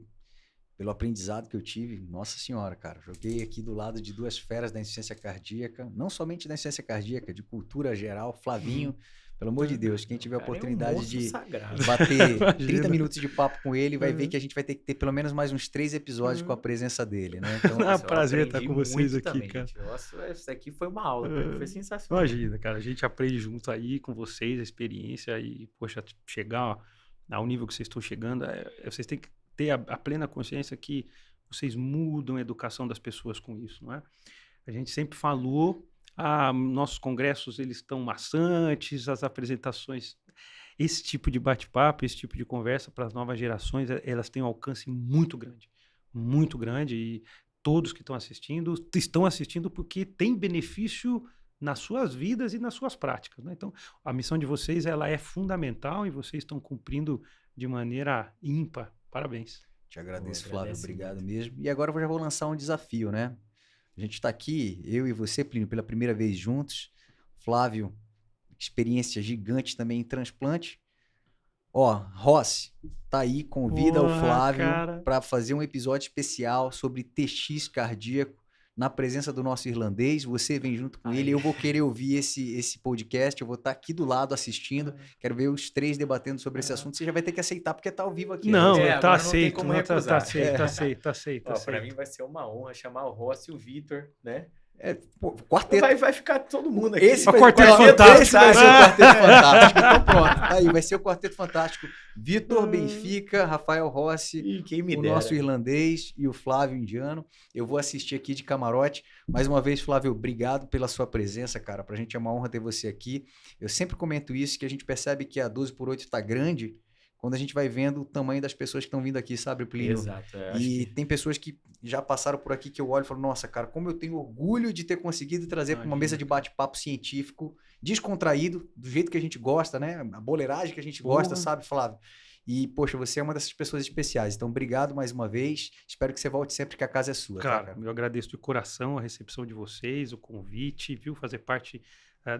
pelo aprendizado que eu tive. Nossa senhora, cara. Joguei aqui do lado de duas feras da insuficiência cardíaca, não somente da insuficiência cardíaca, de cultura geral. Flavinho, Pelo amor de Deus, quem tiver a oportunidade de sagrado. bater 30 minutos de papo com ele, vai ver que a gente vai ter que ter pelo menos mais uns 3 episódios com a presença dele, né? Então, prazer estar com vocês aqui, também, cara. Nossa, isso aqui foi uma aula, foi sensacional. Imagina, cara, a gente aprende junto aí com vocês, a experiência e, poxa, chegar ao nível que vocês estão chegando, vocês têm que ter a plena consciência que vocês mudam a educação das pessoas com isso, não é? A gente sempre falou, nossos congressos, eles estão maçantes, as apresentações, esse tipo de bate-papo, esse tipo de conversa para as novas gerações, elas têm um alcance muito grande, e todos que estão assistindo porque tem benefício nas suas vidas e nas suas práticas, né? Então, a missão de vocês, ela é fundamental e vocês estão cumprindo de maneira ímpar. Parabéns. Te agradeço, Flávio, obrigado mesmo. E agora eu já vou lançar um desafio, né? A gente está aqui, eu e você, Plínio, pela primeira vez juntos. Flávio, experiência gigante também em transplante. Ó, Rossi, tá aí, convida o Flávio para fazer um episódio especial sobre TX cardíaco na presença do nosso irlandês. Você vem junto com ele, eu vou querer ouvir esse podcast, eu vou estar aqui do lado assistindo, quero ver os 3 debatendo sobre esse assunto. Você já vai ter que aceitar, porque tá ao vivo aqui. Não, tá aceito, tá aceito. Para mim vai ser uma honra chamar o Rossi e o Vitor, né? Quarteto. Vai ficar todo mundo aqui. Esse vai ser o Quarteto Fantástico. Esse vai ser o Quarteto Fantástico. Então pronto, aí vai ser o Quarteto Fantástico. Vitor Benfica, Rafael Rossi, o nosso irlandês e o Flávio indiano. Eu vou assistir aqui de camarote. Mais uma vez, Flávio, obrigado pela sua presença, cara. Pra gente é uma honra ter você aqui. Eu sempre comento isso, que a gente percebe que a 12x8 tá grande quando a gente vai vendo o tamanho das pessoas que estão vindo aqui, sabe, Plínio? Exato. E tem pessoas que já passaram por aqui que eu olho e falo, nossa, cara, como eu tenho orgulho de ter conseguido trazer para uma mesa de bate-papo científico, descontraído, do jeito que a gente gosta, né? A boleiragem que a gente gosta, sabe, Flávio? E, poxa, você é uma dessas pessoas especiais. Então, obrigado mais uma vez. Espero que você volte sempre, que a casa é sua. Cara, eu agradeço de coração a recepção de vocês, o convite, viu? Fazer parte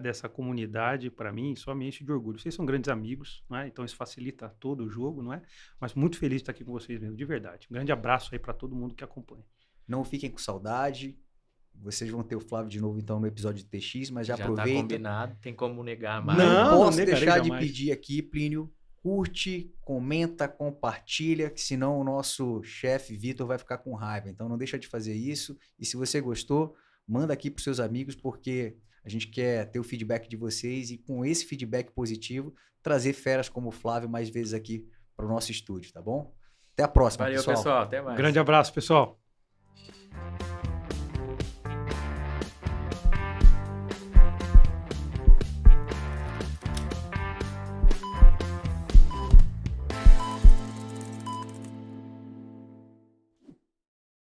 dessa comunidade, para mim, só me enche de orgulho. Vocês são grandes amigos, não é? Então isso facilita todo o jogo, não é? Mas muito feliz de estar aqui com vocês mesmo, de verdade. Um grande abraço aí para todo mundo que acompanha. Não fiquem com saudade. Vocês vão ter o Flávio de novo, então, no episódio de TX, mas já aproveita. Já tá combinado, tem como negar mais. Não posso deixar de pedir aqui, Plínio, curte, comenta, compartilha, que senão o nosso chefe Vitor vai ficar com raiva. Então não deixa de fazer isso. E se você gostou, manda aqui para os seus amigos, porque a gente quer ter o feedback de vocês e com esse feedback positivo, trazer feras como o Flávio mais vezes aqui para o nosso estúdio, tá bom? Até a próxima, pessoal. Valeu, pessoal. Até mais. Grande abraço, pessoal.